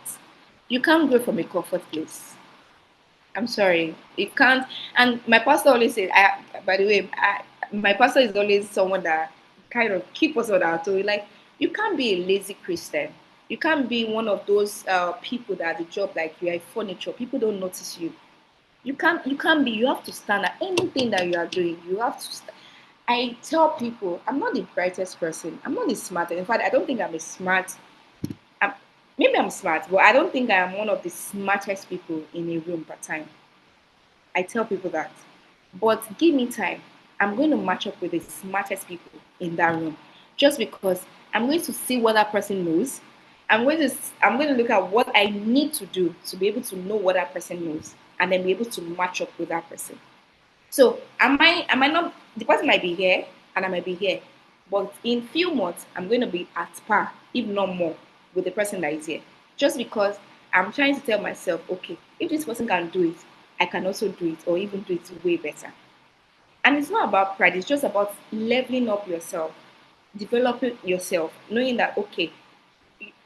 Speaker 2: You can't grow from a comfort place. I'm sorry, you can't. And my pastor always says, by the way, my pastor is always someone that kind of keep us on our toe. Like, you can't be a lazy Christian. You can't be one of those people that at the job like you are furniture. People don't notice you. You can't be. You have to stand at anything that you are doing. You have to. I tell people, I'm not the brightest person. I'm not the smartest. In fact, I don't think I'm a smart. I'm, maybe I'm smart, but I don't think I am one of the smartest people in a room per time. I tell people that. But give me time. I'm going to match up with the smartest people in that room. Just because I'm going to see what that person knows. I'm going to look at what I need to do to be able to know what that person knows and then be able to match up with that person. So am I not, the person might be here and I might be here. But in few months, I'm going to be at par, if not more, with the person that is here. Just because I'm trying to tell myself, okay, if this person can do it, I can also do it or even do it way better. And it's not about pride, it's just about leveling up yourself, developing yourself, knowing that okay,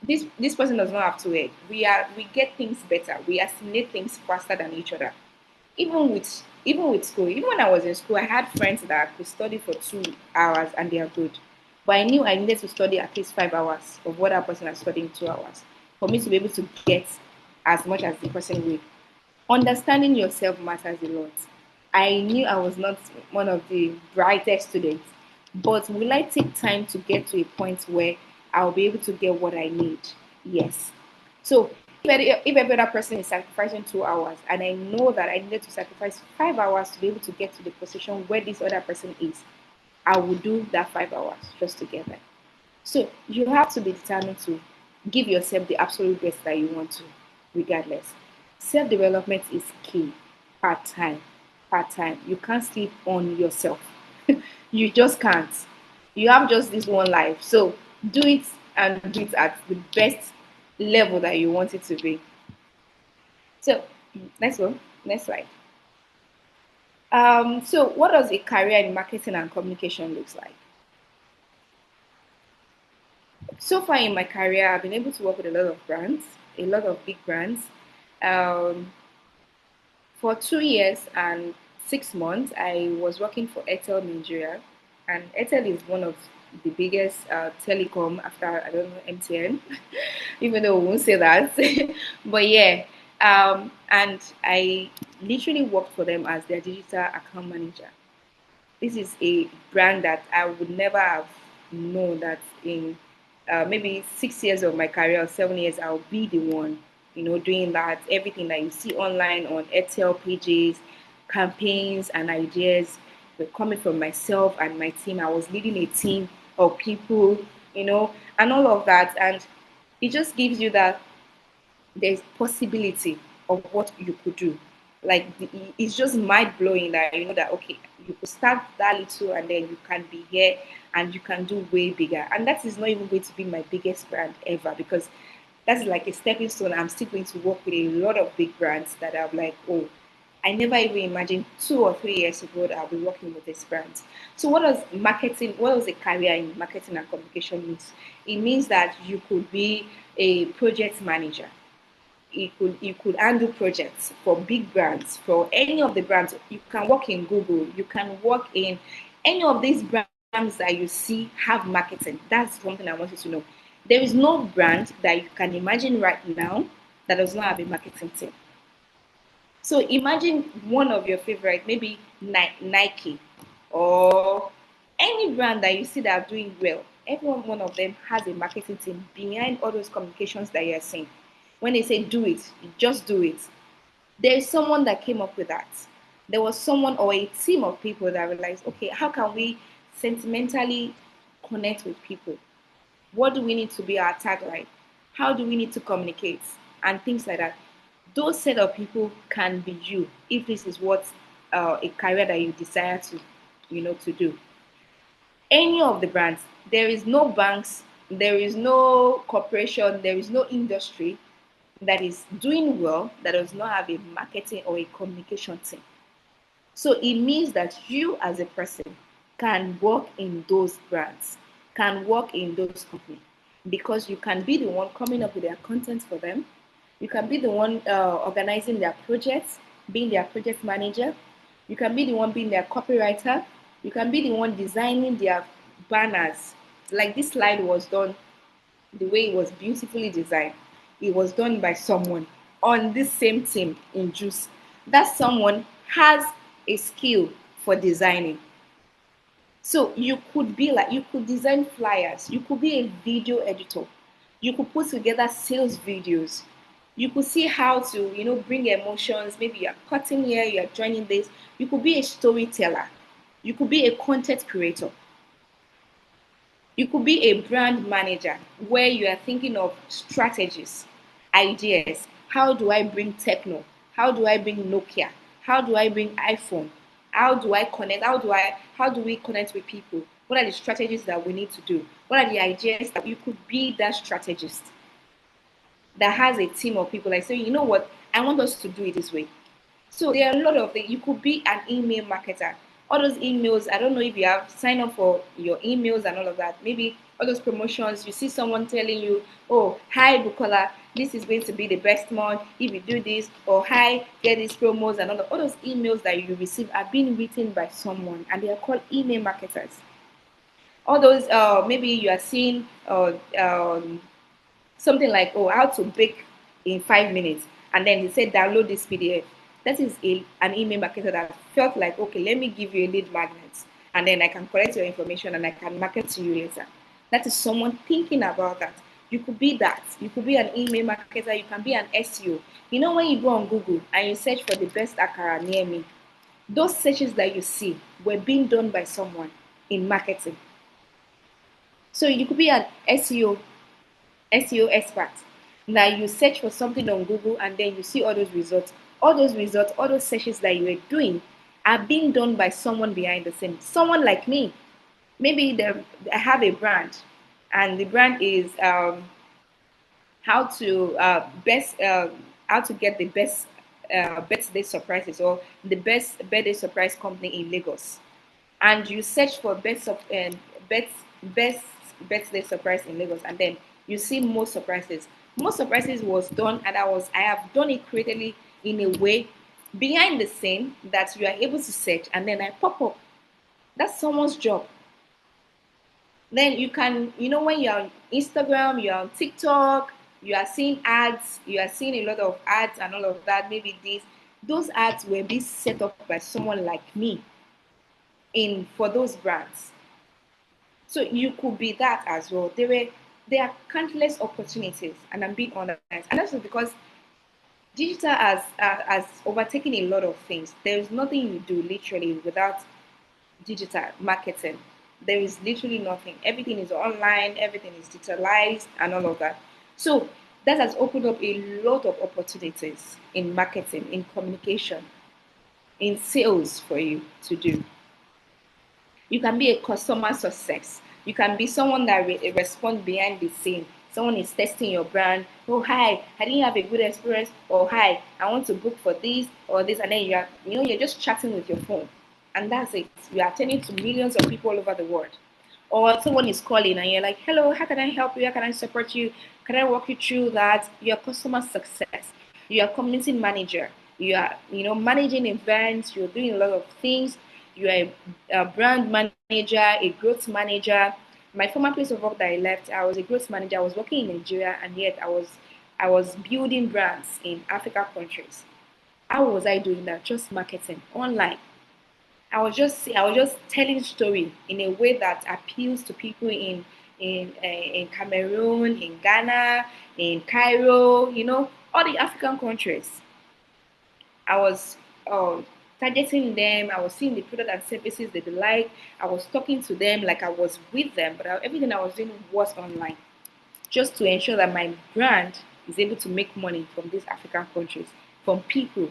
Speaker 2: this person does not have to work. We get things better, we assimilate things faster than each other. Even with school, even when I was in school, I had friends that could study for 2 hours and they are good. But I knew I needed to study at least 5 hours of what that person was studying 2 hours for me to be able to get as much as the person will. Understanding yourself matters a lot. I knew I was not one of the brightest students, but will I take time to get to a point where I'll be able to get what I need? Yes. So if every other person is sacrificing 2 hours and I know that I needed to sacrifice 5 hours to be able to get to the position where this other person is, I will do that 5 hours just to get there. So you have to be determined to give yourself the absolute best that you want to, regardless. Self-development is key. Part time. Part time. You can't sleep on yourself. You just can't. You have just this one life. So do it and do it at the best level that you want it to be. So let's go. Next slide. So what does a career in marketing and communication looks like? So far in my career, I've been able to work with a lot of brands, a lot of big brands. For 2 years and 6 months, I was working for Airtel Nigeria, and Airtel is one of the biggest telecom after, I don't know, MTN, even though we won't say that. But yeah, and I literally worked for them as their digital account manager. This is a brand that I would never have known that in maybe 6 years of my career or 7 years, I'll be the one, doing that. Everything that you see online on Airtel pages, campaigns and ideas were coming from myself and my team. I was leading a team of people, and all of that. And it just gives you that there's possibility of what you could do. Like it's just mind blowing that you know that okay, you could start that little and then you can be here and you can do way bigger. And that is not even going to be my biggest brand ever because That's like a stepping stone. I'm still going to work with a lot of big brands that I'm like, oh, I never even imagined 2 or 3 years ago that I'll be working with this brand. So what does marketing, what does a career in marketing and communication means? It means that you could be a project manager. You could handle projects for big brands, for any of the brands. You can work in Google, you can work in any of these brands that you see have marketing. That's something I want you to know. There is no brand that you can imagine right now that does not have a marketing team. So imagine one of your favorite, maybe Nike or any brand that you see that are doing well. Every one of them has a marketing team behind all those communications that you're seeing. When they say do it, just do it. There is someone that came up with that. There was someone or a team of people that realized, okay, how can we sentimentally connect with people? What do we need to be our tagline? How do we need to communicate? And things like that. Those set of people can be you if this is what a career that you desire to, to do. Any of the brands, there is no banks, there is no corporation, there is no industry that is doing well that does not have a marketing or a communication team. So it means that you as a person can work in those brands, can work in those companies, because you can be the one coming up with their content for them. You can be the one organizing their projects, being their project manager. You can be the one being their copywriter. You can be the one designing their banners. Like this slide was done, the way it was beautifully designed, it was done by someone on this same team in JuCE. That someone has a skill for designing. So you could be like, you could design flyers, you could be a video editor, you could put together sales videos, you could see how to, bring emotions. Maybe you're cutting here, you're joining this. You could be a storyteller, you could be a content creator, you could be a brand manager where you are thinking of strategies, ideas. How do I bring techno? How do I bring Nokia? How do I bring iPhone? How do I connect? How do we connect with people? What are the strategies that we need to do? What are the ideas that you could be that strategist that has a team of people like, so you know what? I want us to do it this way. So there are a lot of things. You could be an email marketer. All those emails, I don't know if you have signed up for your emails and all of that. Maybe all those promotions, you see someone telling you, oh, hi, Bukola, this is going to be the best month if you do this, or hi, get these promos and all those emails that you receive are being written by someone, and they are called email marketers. All those, maybe you are seeing something like, oh, how to bake in 5 minutes, and then he said download this PDF. That is an email marketer that felt like, okay, let me give you a lead magnet, and then I can collect your information and I can market to you later. That is someone thinking about that. You could be that. You could be an email marketer. You can be an SEO. When you go on Google and you search for the best akara near me, those searches that you see were being done by someone in marketing. So you could be an SEO expert. Now you search for something on Google and then you see all those results. All those searches that you are doing are being done by someone behind the scenes. Someone like me. Maybe I have a brand, and the brand is how to get the best birthday surprises, or the best birthday surprise company in Lagos. And you search for best birthday surprise in Lagos, and then you see most surprises. Most surprises was done, and I have done it creatively in a way behind the scene that you are able to search, and then I pop up. That's someone's job. Then you can, when you're on Instagram, you're on TikTok, you are seeing ads, you are seeing a lot of ads and all of that. Maybe those ads will be set up by someone like me for those brands. So you could be that as well. There are countless opportunities, and I'm being honest. And that's because digital has overtaken a lot of things. There is nothing you do literally without digital marketing. There is literally nothing. Everything is online, everything is digitalized, and all of that. So that has opened up a lot of opportunities in marketing, in communication, in sales for you to do. You can be a customer success. You can be someone that responds behind the scene, Someone is testing your brand. Oh, hi, I didn't have a good experience. Or hi, I want to book for this or this, and then you're just chatting with your phone, and that's it. You are attending to millions of people all over the world. Or someone is calling and you're like, hello, how can I help you? How can I support you? Can I walk you through that? Your customer success. You are community manager. You are, managing events. You're doing a lot of things. You are a brand manager, a growth manager. My former place of work that I left, I was a growth manager. I was working in Nigeria, and yet I was building brands in Africa countries. How was I doing that? Just marketing online. I was just telling story in a way that appeals to people in Cameroon, in Ghana, in Cairo, all the African countries. I was targeting them. I was seeing the product and services they like. I was talking to them like I was with them, but everything I was doing was online, just to ensure that my brand is able to make money from these African countries, from people.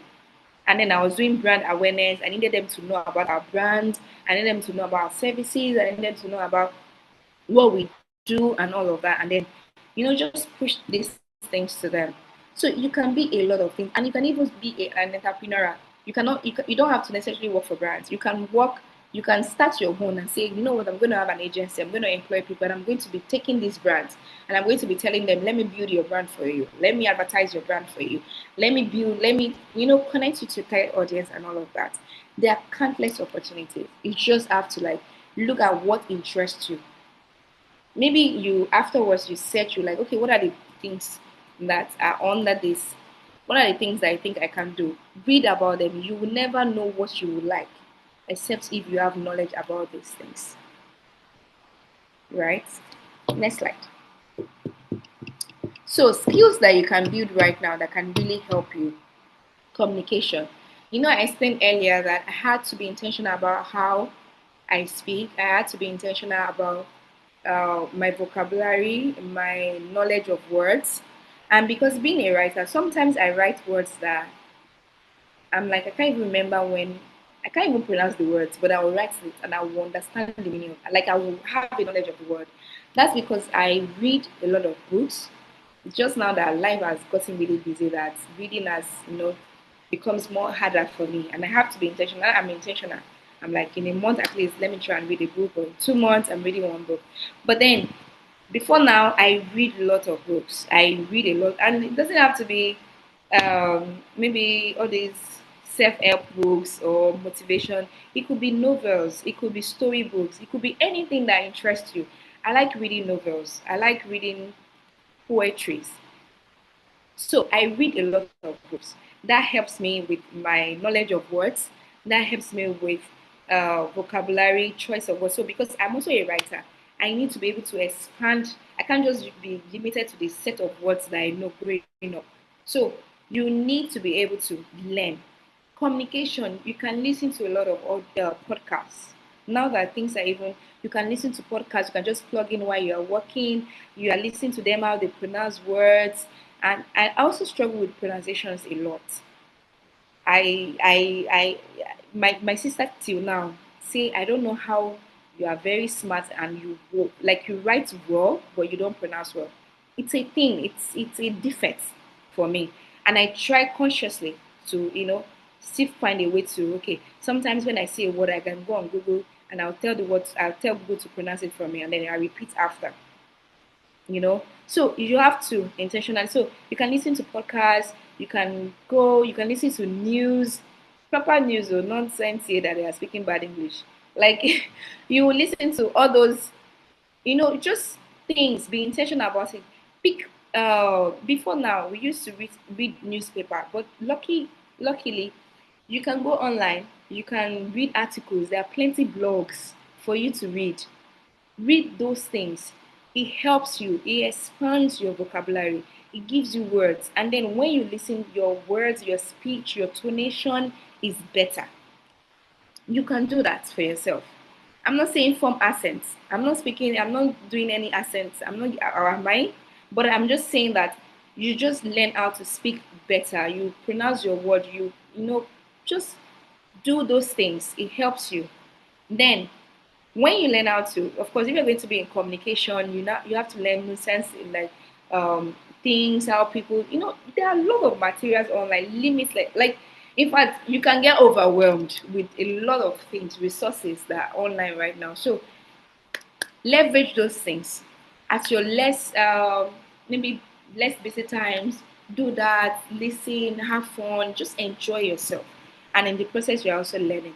Speaker 2: And then I was doing brand awareness. I needed them to know about our brand. I needed them to know about our services. I needed them to know about what we do and all of that. And then, just push these things to them. So you can be a lot of things, and you can even be an entrepreneur. You don't have to necessarily work for brands. You can start your own and say, you know what, I'm going to have an agency. I'm going to employ people, and I'm going to be taking these brands, and I'm going to be telling them, let me build your brand for you. Let me advertise your brand for you. Let me connect you to a target audience and all of that. There are countless opportunities. You just have to look at what interests you. Maybe you afterwards you search, you like, okay, what are the things that are under this? What are the things that I think I can do? Read about them. You will never know what you would like except if you have knowledge about these things. Right? Next slide. So skills that you can build right now that can really help you. Communication. I explained earlier that I had to be intentional about how I speak. I had to be intentional about my vocabulary, my knowledge of words. And because being a writer, sometimes I write words that I'm like, I can't even remember when, I can't even pronounce the words, but I will write it and I will understand the meaning. Like I will have a knowledge of the word. That's because I read a lot of books. It's just now that life has gotten really busy that reading has, becomes more harder for me. And I have to be intentional. I'm intentional. I'm like, in a month at least, let me try and read a book. Or in 2 months, I'm reading one book. But then, before now, I read a lot of books. I read a lot. And it doesn't have to be maybe all these self-help books or motivation. It could be novels. It could be storybooks. It could be anything that interests you. I like reading novels. I like reading poetries. So I read a lot of books. That helps me with my knowledge of words. That helps me with vocabulary, choice of words. So because I'm also a writer, I need to be able to expand. I can't just be limited to the set of words that I know growing up. So you need to be able to learn. Communication, you can listen to a lot of podcasts. Now that things are even, you can listen to podcasts, you can just plug in while you are working, you are listening to them, how they pronounce words. And I also struggle with pronunciations a lot. My sister till now say, I don't know how you are very smart and you write well, but you don't pronounce well. It's a thing. It's a defect for me, and I try consciously to still find a way to Sometimes when I see a word, I can go on Google and I'll tell Google to pronounce it for me, and then I repeat after. So you have to intentionally, so you can listen to podcasts, you can listen to news, proper news or nonsense here that they are speaking bad English, like you will listen to all those, just things. Be intentional about it. Pick Before now we used to read newspaper, but luckily you can go online, you can read articles, there are plenty blogs for you to read those things. It helps you, it expands your vocabulary, it gives you words, and then when you listen, your words, your speech, your tonation is better. You can do that for yourself. I'm not saying form accents. I'm not doing any accents. I'm not, or am I? But I'm just saying that you just learn how to speak better. You pronounce your word. Just do those things. It helps you. Then when you learn how to, of course, if you're going to be in communication, you have to learn nuisance, like things, how people, there are a lot of materials online, limits, like in fact, you can get overwhelmed with a lot of things, resources that are online right now. So leverage those things at your less maybe less busy times. Do that, listen, have fun, just enjoy yourself, and in the process you're also learning.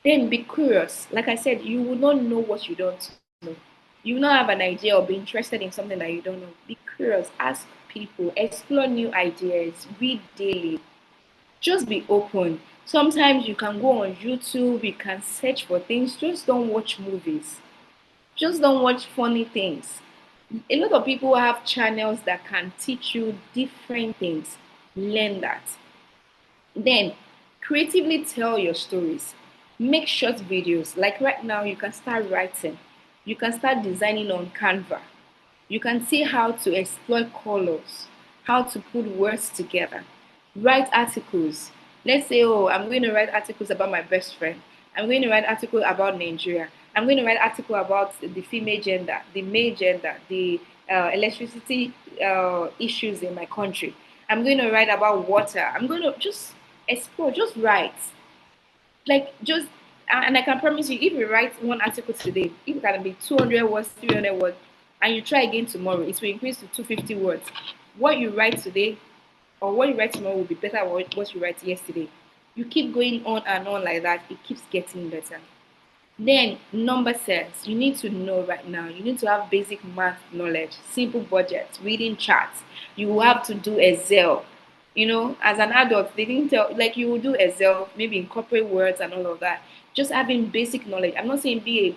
Speaker 2: Then be curious. Like I said, you will not know what you don't know. You will not have an idea or be interested in something that you don't know. Be curious, ask people, explore new ideas, read daily, just be open. Sometimes you can go on YouTube, you can search for things, just don't watch movies, just don't watch funny things. A lot of people have channels that can teach you different things. Learn that. Then creatively tell your stories. Make short videos. Like right now, you can start writing. You can start designing on Canva. You can see how to exploit colors, how to put words together. Write articles. Let's say, oh, I'm going to write articles about my best friend. I'm going to write article about Nigeria. I'm going to write article about the female gender, the male gender, the electricity issues in my country. I'm going to write about water. I'm going to just explore, just write. Like, just, and I can promise you, if you write one article today, it can be 200 words, 300 words, and you try again tomorrow, it will increase to 250 words. What you write today or what you write tomorrow will be better than what you write yesterday. You keep going on and on like that, it keeps getting better. Then number sense, you need to know right now. You need to have basic math knowledge, simple budgets, reading charts. You will have to do Excel. As an adult, they didn't tell like you will do Excel, maybe incorporate words and all of that. Just having basic knowledge. I'm not saying be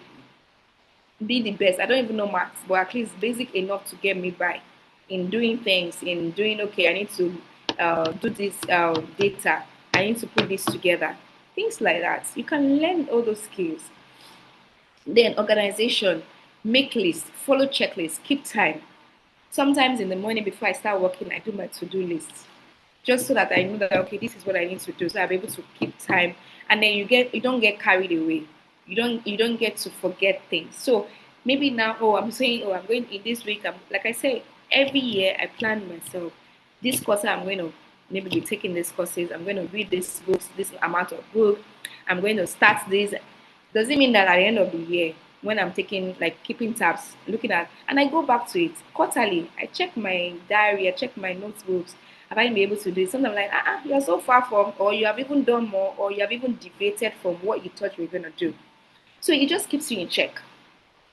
Speaker 2: the best. I don't even know maths, but at least basic enough to get me by in doing things, in doing okay. I need to do this data. I need to put this together. Things like that. You can learn all those skills. Then organization, make lists, follow checklists, keep time. Sometimes in the morning before I start working, I do my to-do list, just so that I know that okay, this is what I need to do, so I'm able to keep time. And then you don't get carried away. You don't get to forget things. So maybe now, oh, I'm saying, oh, I'm going in this week. I'm like I say, every year I plan myself. This quarter I'm going to maybe be taking these courses. I'm going to read these books, this amount of book. I'm going to start this. Doesn't mean that at the end of the year, when I'm taking, like, keeping tabs, looking at, and I go back to it quarterly, I check my diary, I check my notebooks. Have I been able to do it? Sometimes I'm like, you're so far from, or you have even done more, or you have even deviated from what you thought you were going to do. So it just keeps you in check.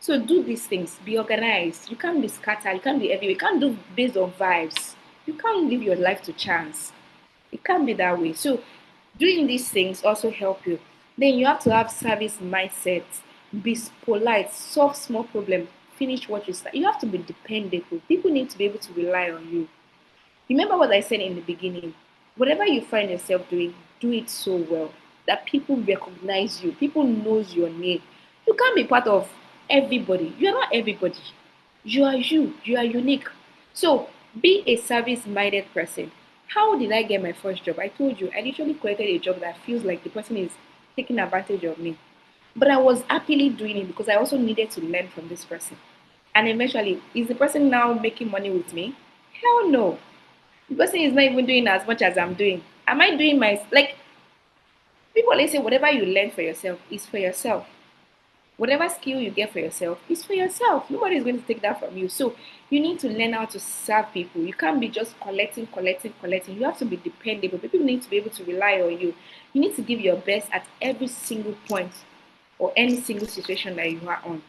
Speaker 2: So do these things, be organized. You can't be scattered, you can't be everywhere, you can't do based on vibes. You can't live your life to chance. It can't be that way. So doing these things also help you. Then you have to have service mindset. Be polite, solve small problem, finish what you start. You have to be dependable. People need to be able to rely on you. Remember what I said in the beginning. Whatever you find yourself doing, do it so well that people recognize you. People knows your name. You can't be part of everybody. You are not everybody. You are you. You are unique. So be a service-minded person. How did I get my first job? I told you, I literally created a job that feels like the person is taking advantage of me. But I was happily doing it because I also needed to learn from this person. And eventually, is the person now making money with me? Hell no. The person is not even doing as much as I'm doing. Am I doing my, like, people always say whatever you learn for yourself is for yourself. Whatever skill you get for yourself is for yourself. Nobody is going to take that from you. So you need to learn how to serve people. You can't be just collecting. You have to be dependable. People need to be able to rely on you. You need to give your best at every single point or any single situation that you are on.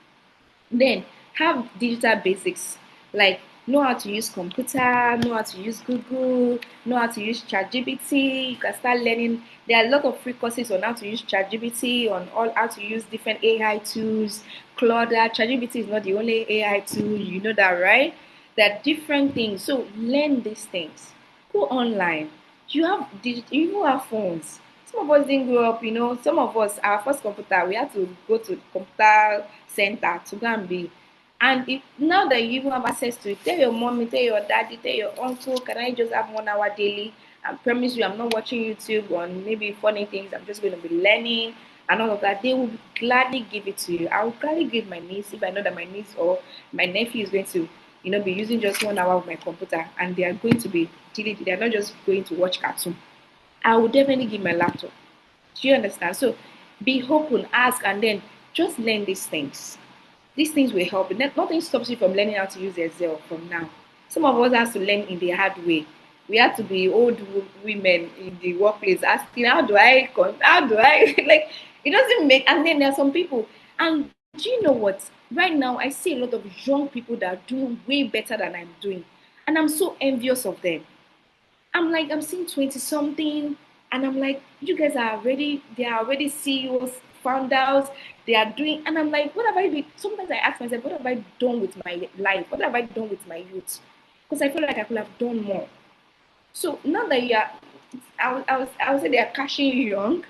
Speaker 2: Then have digital basics, like know how to use computer, know how to use Google, know how to use ChatGPT. You can start learning. There are a lot of free courses on how to use ChatGPT, on all how to use different AI tools. Claude, ChatGPT is not the only AI tool, you know that, right? There are different things. So learn these things. Go online. You even have phones. Some of us didn't grow up, some of us, our first computer, we had to go to computer center to go and be. And now that you even have access to it, tell your mommy, tell your daddy, tell your uncle, can I just have 1 hour daily? I promise you, I'm not watching YouTube on maybe funny things. I'm just going to be learning and all of that. They will gladly give it to you. I will gladly give my niece if I know that my niece or my nephew is going to be using just 1 hour of my computer, and they are going to be they're not just going to watch cartoon. I will definitely give my laptop. Do you understand? So be open, ask, and then just learn these things. These things will help. Nothing stops you from learning how to use Excel from now. Some of us have to learn in the hard way. We have to be old women in the workplace asking, how do I like, it doesn't make. And then there are some people, and do you know what? Right now, I see a lot of young people that are doing way better than I'm doing, and I'm so envious of them. I'm seeing 20 something, and I'm like, you guys are already, they are already CEOs, founders, they are doing, and I'm like, what have I been? Sometimes I ask myself, what have I done with my life? What have I done with my youth? Because I feel like I could have done more. So now that you are, I would say they are cashing you young.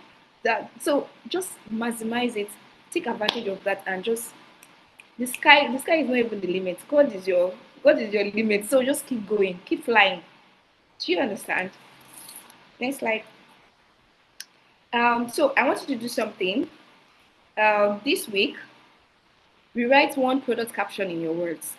Speaker 2: So just maximize it, take advantage of that, and just the sky is not even the limit. God is your limit. So just keep going, keep flying. Do you understand? Next slide. So I want you to do something. This week, rewrite one product caption in your words.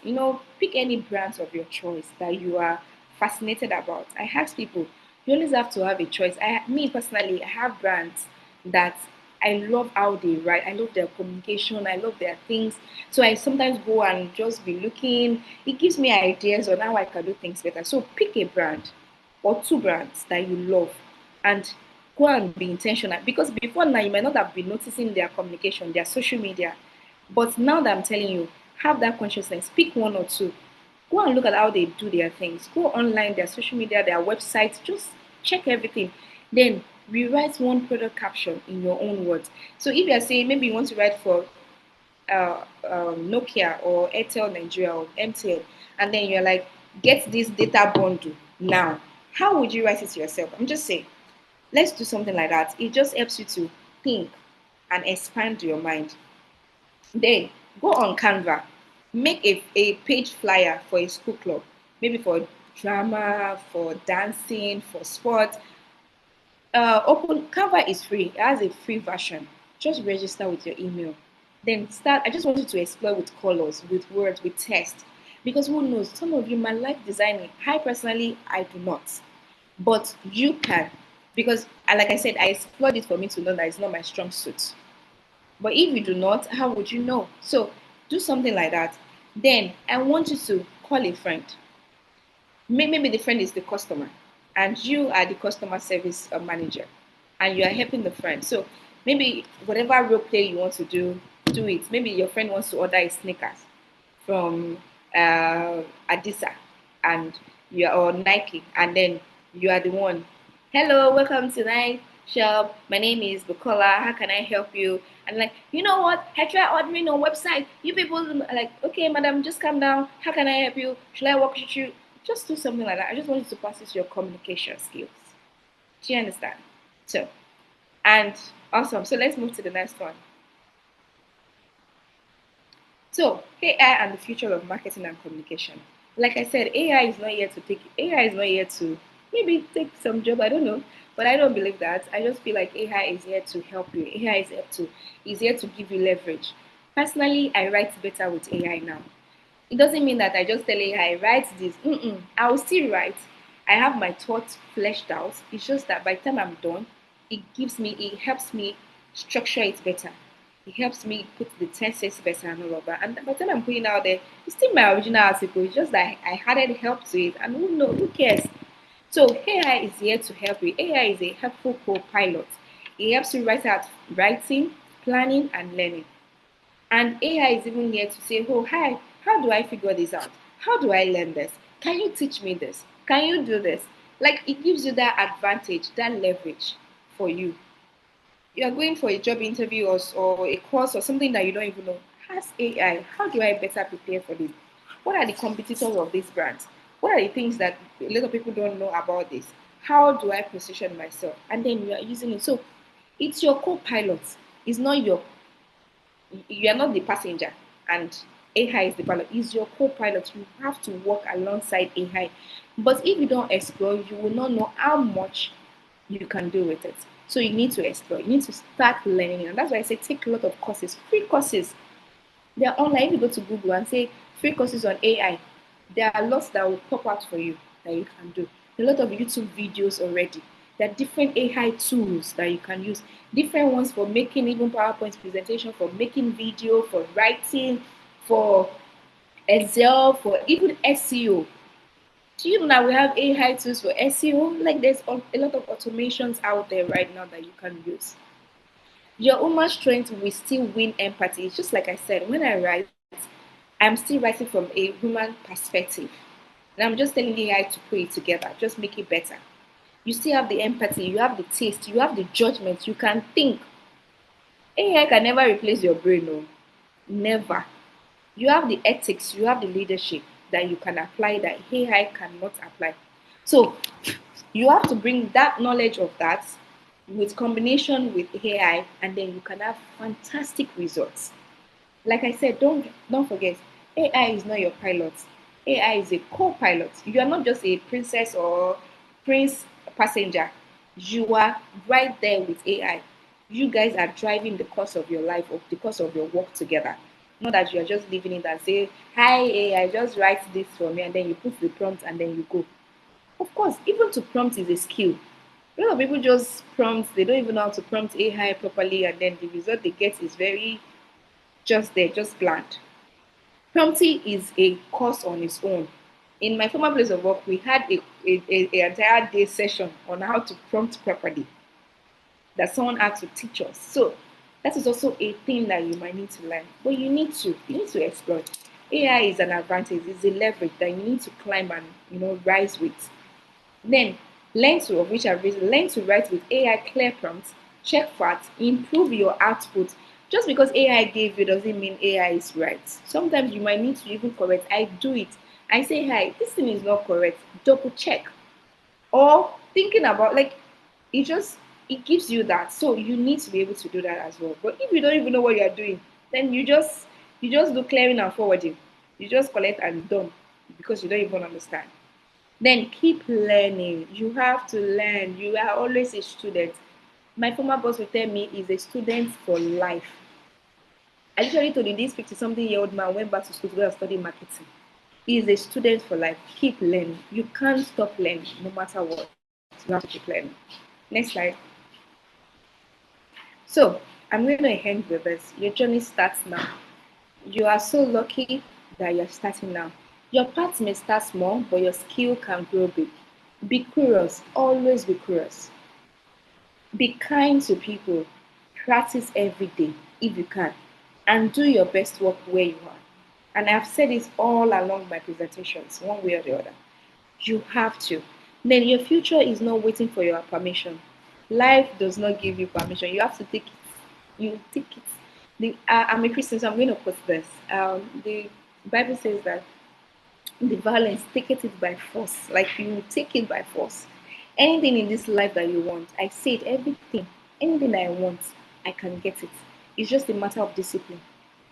Speaker 2: Pick any brands of your choice that you are fascinated about. I ask people, you always have to have a choice. Me personally, I have brands that I love how they write. I love their communication. I love their things. So I sometimes go and just be looking. It gives me ideas on how I can do things better. So pick a brand or two brands that you love and go and be intentional. Because before now, you might not have been noticing their communication, their social media. But now that I'm telling you, have that consciousness. Pick one or two. Go and look at how they do their things. Go online, their social media, their websites. Just check everything. Then rewrite one product caption in your own words. So if you're saying maybe you want to write for Nokia or Airtel Nigeria or MTN, and then you're like, get this data bundle now. How would you write it to yourself? I'm just saying, let's do something like that. It just helps you to think and expand your mind. Then go on Canva, make a page flyer for a school club, maybe for drama, for dancing, for sport. Open Canva is free. It has a free version. Just register with your email. Then start. I just want you to explore with colors, with words, with text. Because who knows? Some of you might like designing. I personally, I do not. But you can. Because, like I said, I explored it for me to know that it's not my strong suit. But if you do not, how would you know? So do something like that. Then I want you to call a friend. Maybe the friend is the customer, and you are the customer service manager, and you are helping the friend. So maybe whatever role play you want to do it. Maybe your friend wants to order a sneakers from Adisa, and you are or Nike, and then you are the one. Hello, welcome to Nike shop. My name is Bukola. How can I help you? And like, you know what? I try ordering on website. You people are like, okay, madam, just calm down. How can I help you? Should I walk with you? Just do something like that. I just want you to practice your communication skills. Do you understand? So, and awesome. So let's move to the next one. So, AI and the future of marketing and communication. Like I said, AI is not here to maybe take some job. I don't know, but I don't believe that. I just feel like AI is here to help you. AI is here to give you leverage. Personally, I write better with AI now. It doesn't mean that I just tell AI, write this. I will still write. I have my thoughts fleshed out. It's just that by the time I'm done, it helps me structure it better. It helps me put the tenses better and all of that. And by the time I'm putting it out there, it's still my original article. It's just that I added help to it. And who cares? So AI is here to help you. AI is a helpful co-pilot. It helps you write out writing, planning, and learning. And AI is even here to say, oh, hi, how do I figure this out? How do I learn this? Can you teach me this? Can you do this? Like, it gives you that advantage, that leverage for you. You are going for a job interview or a course or something that you don't even know. Ask AI, how do I better prepare for this? What are the competitors of these brands? What are the things that a lot of people don't know about this? How do I position myself? And then you are using it. So it's your co-pilot. It's not you are not the passenger and AI is the pilot. It's your co-pilot. You have to work alongside AI. But if you don't explore, you will not know how much you can do with it. So you need to explore. You need to start learning. And that's why I say take a lot of courses, free courses. They're online. If you go to Google and say free courses on AI, There are lots that will pop out for you that you can do. There are a lot of YouTube videos already. There are different AI tools that you can use. Different ones for making even PowerPoint presentation, for making video, for writing, for Excel, for even SEO. Do you know that we have AI tools for SEO? Like there's a lot of automations out there right now that you can use. Your human strength will still win empathy. It's just like I said, when I write, I'm still writing from a human perspective. And I'm just telling AI to put it together, just make it better. You still have the empathy, you have the taste, you have the judgment, you can think. AI can never replace your brain, no. Never. You have the ethics, you have the leadership that you can apply that AI cannot apply. So you have to bring that knowledge of that with combination with AI, and then you can have fantastic results. Like I said, don't forget, AI is not your pilot. AI is a co-pilot. You are not just a princess or prince passenger. You are right there with AI. You guys are driving the course of your life or the course of your work together. Not that you are just leaving it and say, "Hi AI, just write this for me," and then you put the prompt and then you go. Of course, even to prompt is a skill. A lot of people just prompt, they don't even know how to prompt AI properly, and then the result they get is very just there, just bland. Prompting is a course on its own. In my former place of work, we had a entire day session on how to prompt properly that someone had to teach us. So that is also a thing that you might need to learn. But you need to explore. AI is an advantage, it's a leverage that you need to climb and rise with. Then learn to, of which I've written, learn to write with AI clear prompts, check facts, improve your output. Just because AI gave you doesn't mean AI is right. Sometimes you might need to even correct. I do it. I say, hi, this thing is not correct. Double check. Or thinking about like it gives you that. So you need to be able to do that as well. But if you don't even know what you're doing, then you just do clearing and forwarding. You just collect and done because you don't even understand. Then keep learning. You have to learn. You are always a student. My former boss will tell me he's a student for life. I literally told him this 50 something year old man went back to school to go and study marketing. He is a student for life. Keep learning. You can't stop learning no matter what. You have to keep learning. Next slide. So I'm going to end with this. Your journey starts now. You are so lucky that you're starting now. Your path may start small, but your skill can grow big. Be curious, always be curious. Be kind to people. Practice every day if you can. And do your best work where you are. And I've said this all along my presentations, one way or the other. You have to. Then your future is not waiting for your permission. Life does not give you permission. You have to take it. You take it. I'm a Christian, so I'm going to put this. The Bible says that the violence, take it by force. Like you take it by force. Anything in this life that you want, I said everything, anything that I want, I can get it. It's just a matter of discipline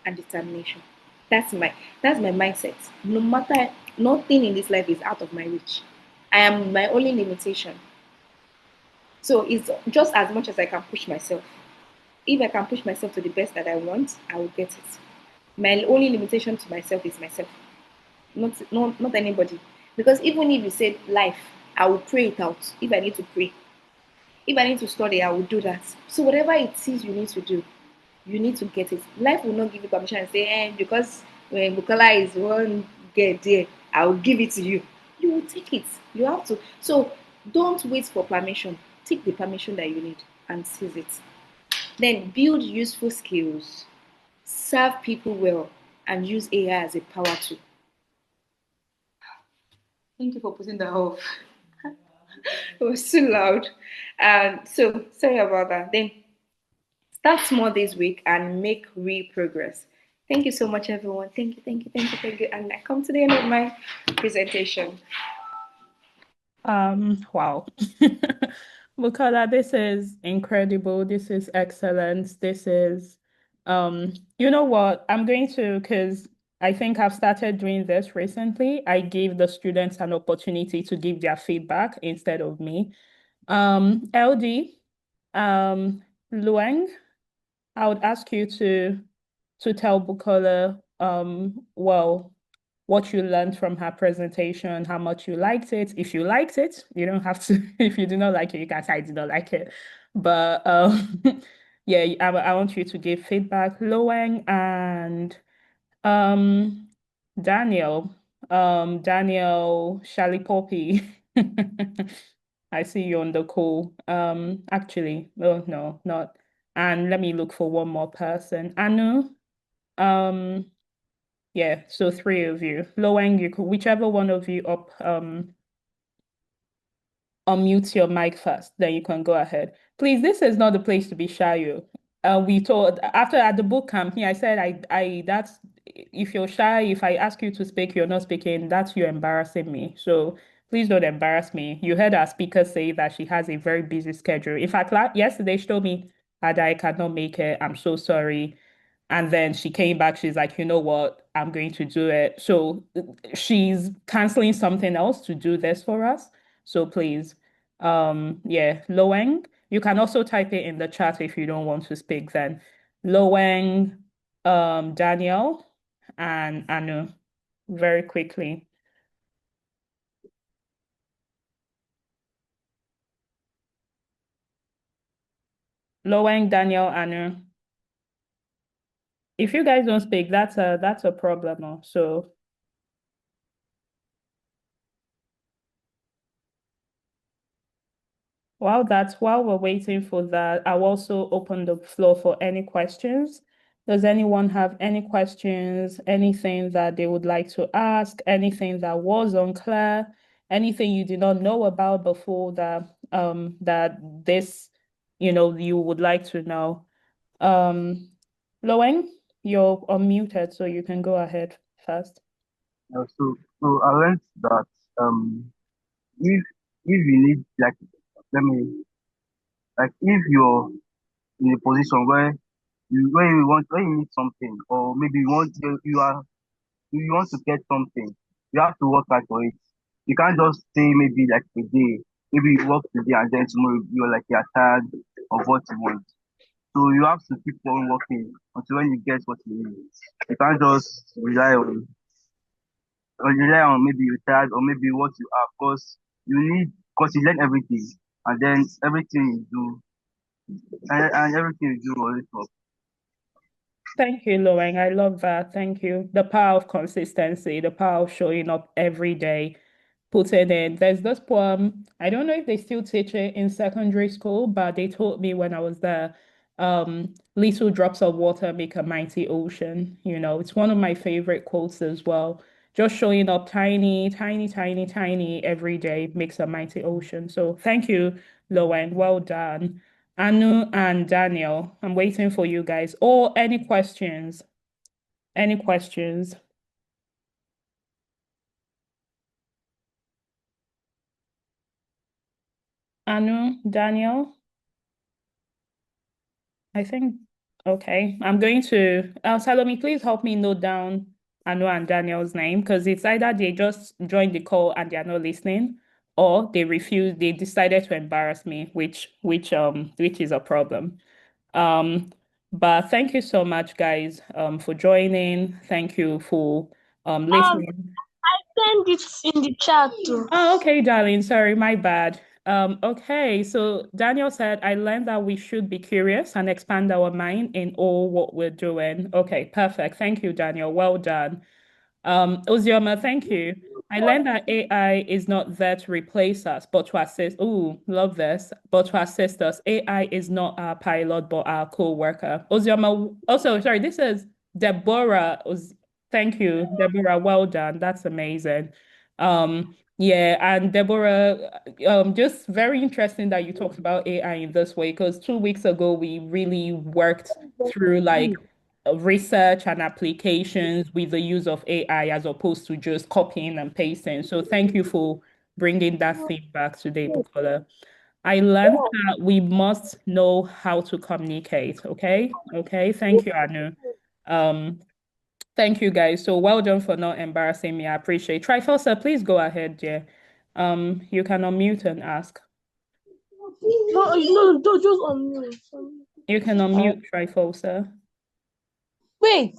Speaker 2: and determination. That's my mindset. No matter nothing in this life is out of my reach. I am my only limitation. So it's just as much as I can push myself. If I can push myself to the best that I want, I will get it. My only limitation to myself is myself, not anybody. Because even if you said life, I will pray it out if I need to pray. If I need to study, I will do that. So whatever it is you need to do, you need to get it. Life will not give you permission and say, because when Bukola is one get there, I will give it to you. You will take it. You have to. So don't wait for permission. Take the permission that you need and seize it. Then build useful skills, serve people well, and use AI as a power tool. Thank you for putting that off. It was too loud. And so sorry about that. Then start small this week and make real progress. Thank you so much, everyone. Thank you, thank you, thank you, thank you. And I come to the end of my presentation.
Speaker 3: Wow. Bukola, this is incredible. This is excellent. This is, you know what? I'm going to, because I think I've started doing this recently. I gave the students an opportunity to give their feedback instead of me. LD, Luang, I would ask you to tell Bukola, well, what you learned from her presentation, how much you liked it. If you liked it, you don't have to. If you do not like it, you can say I did not like it. But yeah, I want you to give feedback. Loeng and um Daniel, Daniel Shalipopi. I see you on the call. Actually, oh no, not. And let me look for one more person. Anu, um, yeah, so three of you. Loeng, you could, whichever one of you unmute your mic first, then you can go ahead. Please, this is not the place to be shy. You. We told after at the boot camp, I said that's if you're shy, if I ask you to speak, you're not speaking, that's you embarrassing me. So please don't embarrass me. You heard our speaker say that she has a very busy schedule. In fact, yesterday she told me, Ada, I cannot make it. I'm so sorry. And then she came back, she's like, you know what? I'm going to do it. So she's canceling something else to do this for us. So please, yeah, Loeng, you can also type it in the chat if you don't want to speak then. Loeng, Daniel, and Anu, very quickly. Loeng, Daniel, Anu. If you guys don't speak, that's a problem. So while we're waiting for that, I'll also open the floor for any questions. Does anyone have any questions, anything that they would like to ask, anything that was unclear, anything you did not know about before that this, you would like to know? Loeng, you're unmuted, so you can go ahead first.
Speaker 4: So I learned that um if you need like let me like if you're in a position where you need something, or maybe you want to get something, you have to work hard for it. You can't just say maybe like a day, maybe you work today and then tomorrow you're tired of what you want. So you have to keep on working until when you get what you need. You can't just rely on maybe you tired or maybe what you have, because you learn everything, and then everything you and everything you do always work.
Speaker 3: Thank you, Loeng. I love that. Thank you. The power of consistency, the power of showing up every day, putting in. There's this poem. I don't know if they still teach it in secondary school, but they taught me when I was there. Little drops of water make a mighty ocean. It's one of my favorite quotes as well. Just showing up tiny, tiny, tiny, tiny every day makes a mighty ocean. So thank you, Lowen. Well done. Anu and Daniel, I'm waiting for you guys. Or any questions? Any questions? Anu, Daniel? I think, okay. I'm going to, Salome, please help me note down Anu and Daniel's name, because it's either they just joined the call and they're not listening, or they decided to embarrass me, which is a problem. But thank you so much, guys, for joining. Thank you for listening.
Speaker 5: I send it in the chat too.
Speaker 3: Oh, okay, darling. Sorry, my bad. Okay, so Daniel said, I learned that we should be curious and expand our mind in all what we're doing. Okay, perfect. Thank you, Daniel. Well done. Ozioma, thank you. I learned that AI is not there to replace us, but to assist. Oh, love this. But to assist us. AI is not our pilot, but our co-worker. Ozioma, also, sorry, this is Deborah. Thank you, Deborah. Well done. That's amazing. Yeah, and Deborah, just very interesting that you talked about AI in this way, because 2 weeks ago we really worked through like research and applications with the use of AI as opposed to just copying and pasting. So thank you for bringing that feedback today, Bukola. I learned that we must know how to communicate. Okay. Okay. Thank you, Anu. Um, Thank you, guys. So well done for not embarrassing me. I appreciate. Trifosa, please go ahead, dear. You can unmute and ask.
Speaker 5: No, don't just unmute.
Speaker 3: You can unmute, Trifosa.
Speaker 5: Wait.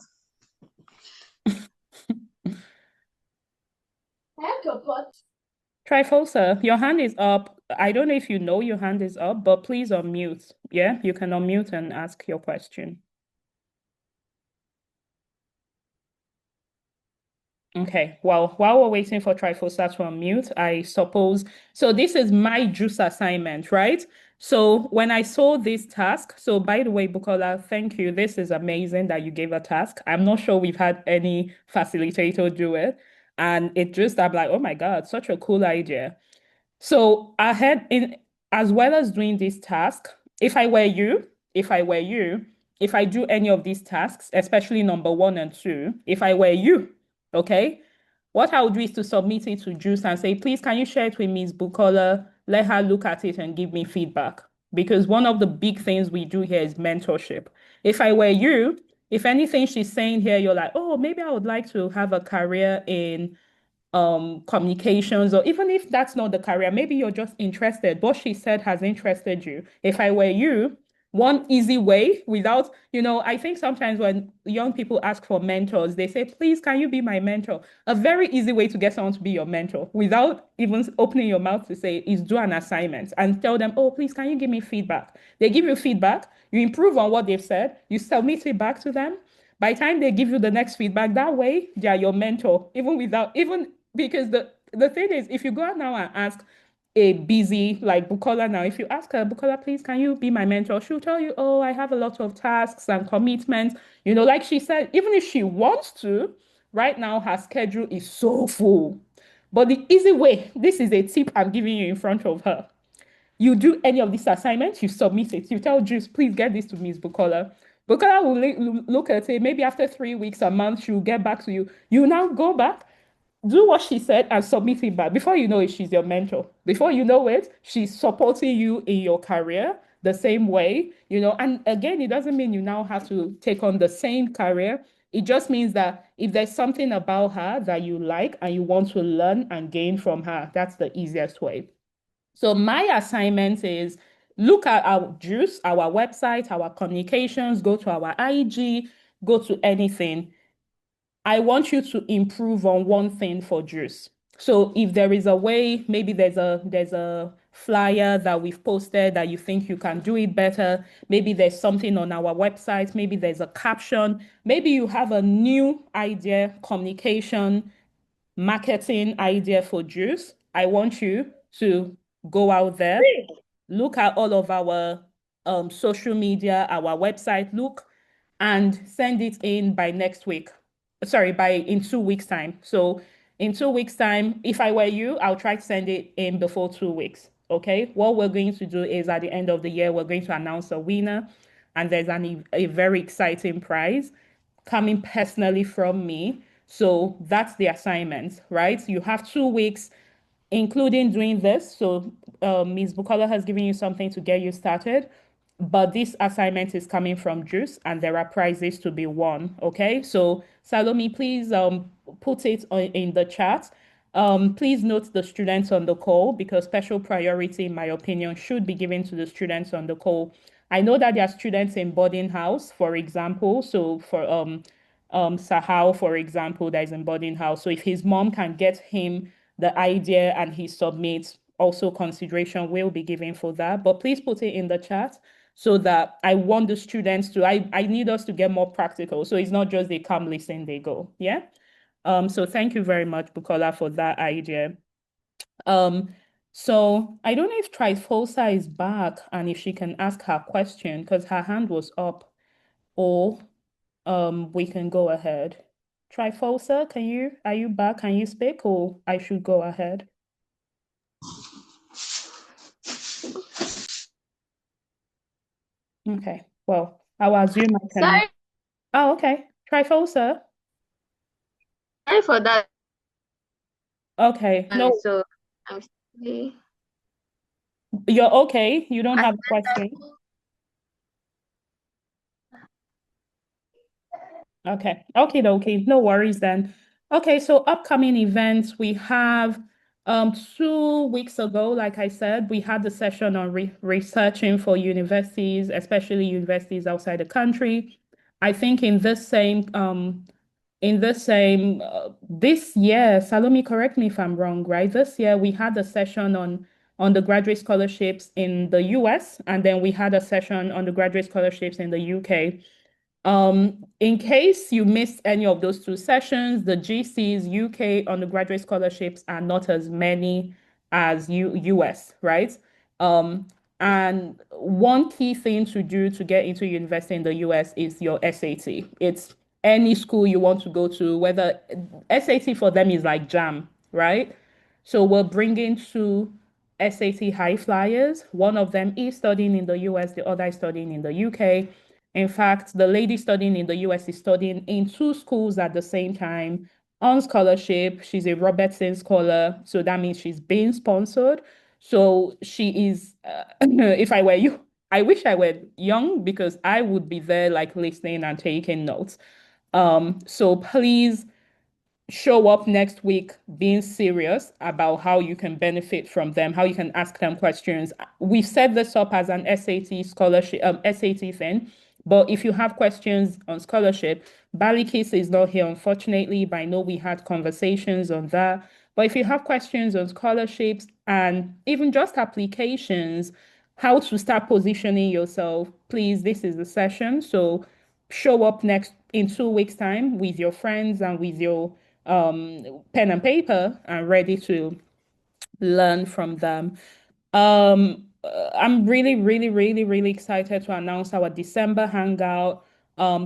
Speaker 3: Trifosa, your hand is up. I don't know if you know your hand is up, but please unmute. Yeah, you can unmute and ask your question. Okay, well, while we're waiting for Trifosa to unmute, I suppose, so this is my JuCE assignment, right? So when I saw this task, so by the way, Bukola, thank you. This is amazing that you gave a task. I'm not sure we've had any facilitator do it. And I'm like, oh my God, such a cool idea. So I had in as well as doing this task, if I were you, if I were you, if I do any of these tasks, especially number 1 and 2, if I were you, okay, what I would do is to submit it to JuCE and say, please, can you share it with Ms. Bukola? Let her look at it and give me feedback. Because one of the big things we do here is mentorship. If I were you, if anything she's saying here, you're like, oh, maybe I would like to have a career in communications, or even if that's not the career, maybe you're just interested. What she said has interested you. If I were you, one easy way without, I think sometimes when young people ask for mentors, they say, please, can you be my mentor? A very easy way to get someone to be your mentor without even opening your mouth to say is do an assignment and tell them, oh, please, can you give me feedback? They give you feedback, you improve on what they've said, you submit it back to them. By the time they give you the next feedback, that way they are your mentor, even because the thing is, if you go out now and ask a busy like Bukola now, if you ask her, Bukola, please, can you be my mentor? She'll tell you, oh, I have a lot of tasks and commitments. Like she said, even if she wants to, right now her schedule is so full. But the easy way, this is a tip I'm giving you in front of her. You do any of these assignments, you submit it. You tell JuCE, please get this to Ms. Bukola. Bukola will look at it. Maybe after 3 weeks, a month, she'll get back to you. You now go back, do what she said and submit it back. Before you know it, she's your mentor. Before you know it, she's supporting you in your career the same way, And again, it doesn't mean you now have to take on the same career. It just means that if there's something about her that you like and you want to learn and gain from her, that's the easiest way. So my assignment is look at our JuCE, our website, our communications, go to our IG, go to anything. I want you to improve on one thing for JuCE. So if there is a way, maybe there's a flyer that we've posted that you think you can do it better. Maybe there's something on our website. Maybe there's a caption. Maybe you have a new idea, communication, marketing idea for JuCE. I want you to go out there, look at all of our social media, our website, look and send it in by next week. Sorry, in 2 weeks' time. So in 2 weeks' time, if I were you, I'll try to send it in before 2 weeks. Okay. What we're going to do is at the end of the year, we're going to announce a winner, and there's a very exciting prize coming personally from me. So that's the assignment, right? You have 2 weeks, including doing this. So Ms. Bukola has given you something to get you started, but this assignment is coming from JuCE and there are prizes to be won. Okay, so Salome, please put it in the chat. Please note the students on the call, because special priority, in my opinion, should be given to the students on the call. I know that there are students in boarding house, for example. So for Sahau, for example, that is in boarding house. So if his mom can get him the idea and he submits, also consideration will be given for that. But please put it in the chat so that I want the students to, I need us to get more practical. So it's not just they come, listen, they go. Yeah. So thank you very much, Bukola, for that idea. So I don't know if Trifosa is back and if she can ask her question, because her hand was up, or we can go ahead. Trifosa, are you back? Can you speak, or I should go ahead? Okay, well, I'll assume I can.
Speaker 5: Sorry.
Speaker 3: Oh, okay. Trifosa.
Speaker 5: Sorry for that.
Speaker 3: Okay, no,
Speaker 5: So I'm still.
Speaker 3: you're okay. You don't have a question. Okay, okay, no worries then. Okay, so upcoming events, we have 2 weeks ago, like I said, we had the session on researching for universities, especially universities outside the country. I think in this same in the same this year, Salome, correct me if I'm wrong, right? This year we had a session on undergraduate scholarships in the US, and then we had a session on the graduate scholarships in the UK. In case you missed any of those two sessions, the GC's UK undergraduate scholarships are not as many as US, right? Um, and one key thing to do to get into university in the US is your SAT. It's any school you want to go to, whether SAT for them is like JAM, right? So we're bringing two SAT high flyers. One of them is studying in the US, the other is studying in the UK. In fact, the lady studying in the US is studying in two schools at the same time on scholarship. She's a Robertson scholar, so that means she's being sponsored. So she is, if I were you, I wish I were young because I would be there like listening and taking notes. So please show up next week being serious about how you can benefit from them, how you can ask them questions. We've set this up as an SAT scholarship, SAT thing. But if you have questions on scholarship, Balikis is not here, unfortunately, but I know we had conversations on that. But if you have questions on scholarships and even just applications, how to start positioning yourself, please, this is the session. So show up next in 2 weeks' time with your friends and with your pen and paper and ready to learn from them. I'm really, really, really, really excited to announce our December hangout.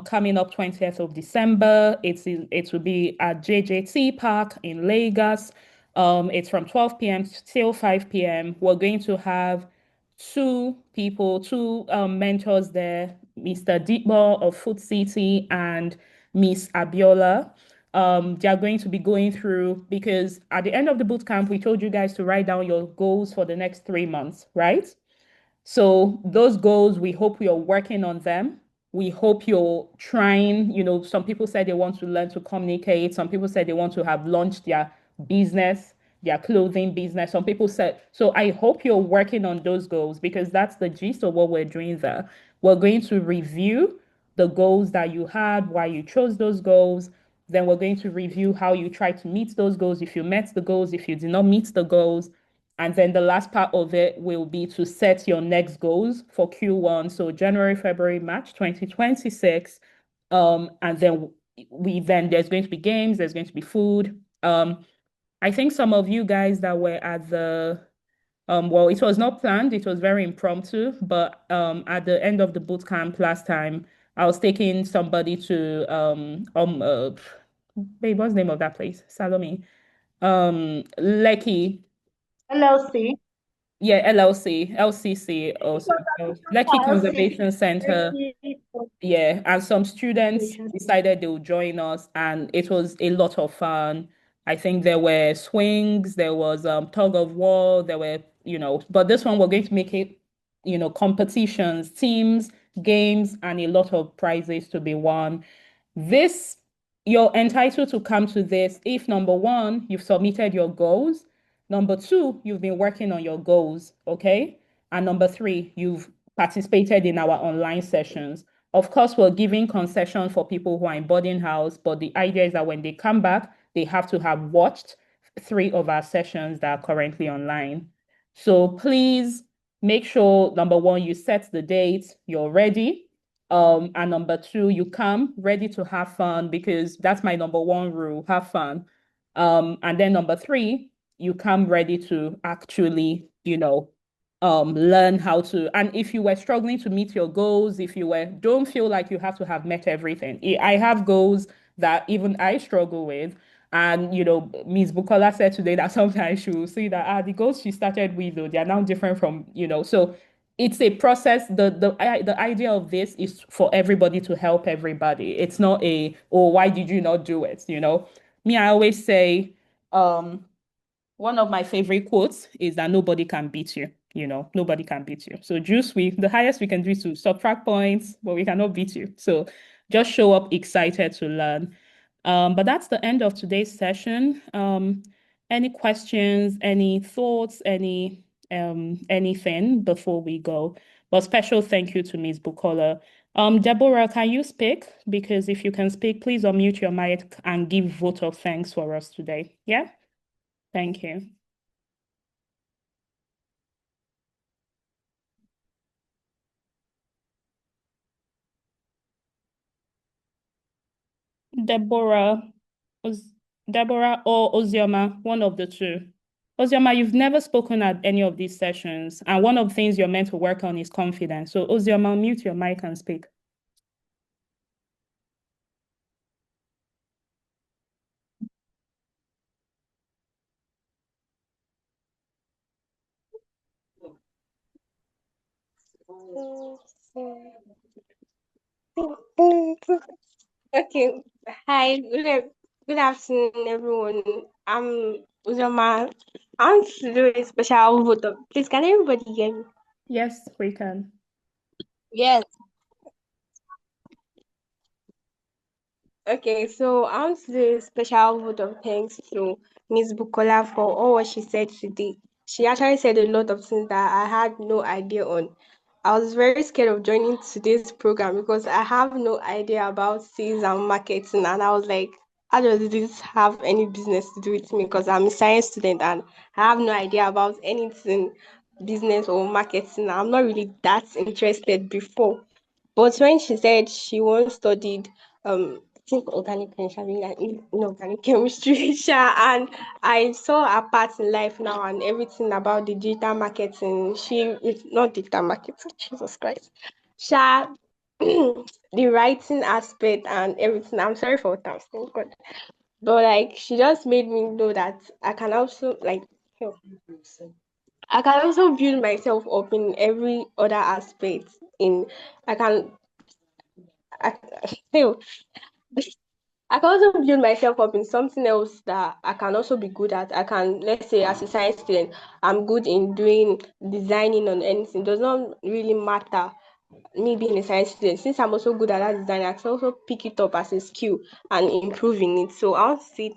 Speaker 3: Coming up 20th of December. It will be at JJT Park in Lagos. It's from 12 p.m. till 5 p.m. We're going to have two people, two mentors there, Mr. Deepmore of Food City and Miss Abiola. They are going to be going through because at the end of the boot camp, we told you guys to write down your goals for the next 3 months, right? So those goals, we hope you're working on them. We hope you're trying, some people said they want to learn to communicate. Some people said they want to have launched their business, their clothing business. Some people said, so I hope you're working on those goals because that's the gist of what we're doing there. We're going to review the goals that you had, why you chose those goals. Then we're going to review how you try to meet those goals, if you met the goals, if you did not meet the goals. And then the last part of it will be to set your next goals for Q1. So January, February, March 2026. And then there's going to be games, there's going to be food. I think some of you guys that were at the well, it was not planned, it was very impromptu, but at the end of the boot camp last time, I was taking somebody to babe, what's the name of that place? Salome. Lekki.
Speaker 1: LLC.
Speaker 3: Yeah, LLC, LCC, or something else. Lekki
Speaker 1: LLC.
Speaker 3: Conservation Center. Yeah, and some students decided they would join us, and it was a lot of fun. I think there were swings, there was tug of war, there were, but this one we're going to make it, competitions, teams, games, and a lot of prizes to be won. This, you're entitled to come to this if number one, you've submitted your goals. Number two, you've been working on your goals, okay? And number three, you've participated in our online sessions. Of course, we're giving concession for people who are in boarding house, but the idea is that when they come back, they have to have watched 3 of our sessions that are currently online. So please make sure, number one, you set the date, you're ready. And number two, you come ready to have fun because that's my number one rule, have fun. And then number three, you come ready to actually, learn how to. And if you were struggling to meet your goals, don't feel like you have to have met everything. I have goals that even I struggle with. And, Ms. Bukola said today that sometimes she will see that the goals she started with, though, they are now different from, so it's a process. The idea of this is for everybody to help everybody. It's not why did you not do it? Me, I always say, one of my favorite quotes is that nobody can beat you. Nobody can beat you. So the highest we can do is to subtract points, but we cannot beat you. So just show up excited to learn. But that's the end of today's session. Any questions, any thoughts, anything before we go? But special thank you to Ms. Bukola. Deborah, can you speak? Because if you can speak, please unmute your mic and give vote of thanks for us today. Yeah? Thank you. Deborah, Deborah or Ozioma, one of the two. Ozioma, you've never spoken at any of these sessions, and one of the things you're meant to work on is confidence. So Ozioma, mute your mic and speak.
Speaker 5: Okay. Hi. Good afternoon, everyone. I'm Uzama. I want to do a special vote of. Please, can everybody hear me?
Speaker 3: Yes, we can.
Speaker 5: Yes. Okay, so I want to do a special vote of thanks to Miss Bukola for all what she said today. She actually said a lot of things that I had no idea on. I was very scared of joining today's program because I have no idea about sales and marketing, and I was like, how does this have any business to do with me? Because I'm a science student and I have no idea about anything business or marketing. I'm not really that interested before. But when she said she once studied I think organic chemistry and inorganic chemistry, sha, and I saw her part in life now and everything about the digital marketing. She is not digital marketing, Jesus Christ. Sha, the writing aspect and everything. I'm sorry for what I'm saying, God. But like she just made me know that I can also like help. I can also build myself up in every other aspect. In I can I, still I can also build myself up in something else that I can also be good at. I can, let's say, as a science student, I'm good in doing designing on anything. It does not really matter me being a science student. Since I'm also good at that design, I can also pick it up as a skill and improving it. So I want to say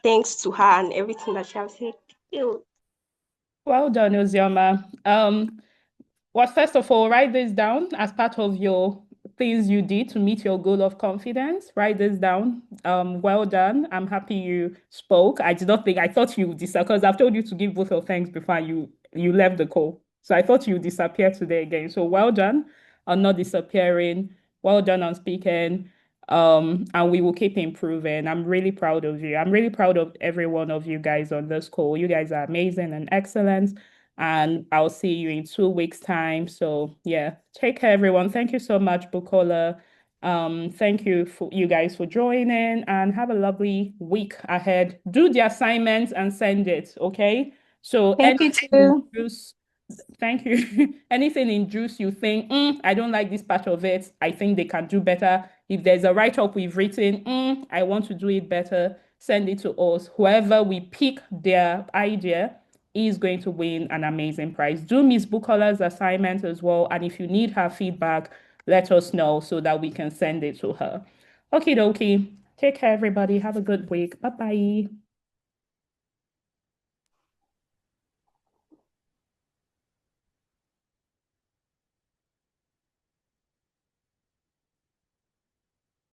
Speaker 5: thanks to her and everything that she has said. Ew.
Speaker 3: Well done, Ozioma. Well, first of all, write this down as part of your things you did to meet your goal of confidence. Write this down. Well done. I'm happy you spoke. I did not think I thought you would disappear because I've told you to give both of thanks before you left the call. So I thought you would disappear today again. So well done on not disappearing. Well done on speaking. And we will keep improving. I'm really proud of you. I'm really proud of every one of you guys on this call. You guys are amazing and excellent. And I'll see you in 2 weeks' time. So yeah, take care, everyone. Thank you so much, Bukola. Thank you for you guys for joining and have a lovely week ahead. Do the assignments and send it, okay? So
Speaker 1: Thank you
Speaker 3: anything in
Speaker 1: too.
Speaker 3: JuCE, thank you. Anything in JuCE you think, I don't like this part of it. I think they can do better. If there's a write-up we've written, I want to do it better, send it to us. Whoever we pick their idea is going to win an amazing prize. Do Miss Bukola's assignment as well. And if you need her feedback, let us know so that we can send it to her. Okay, dokie. Take care, everybody. Have a good week. Bye-bye.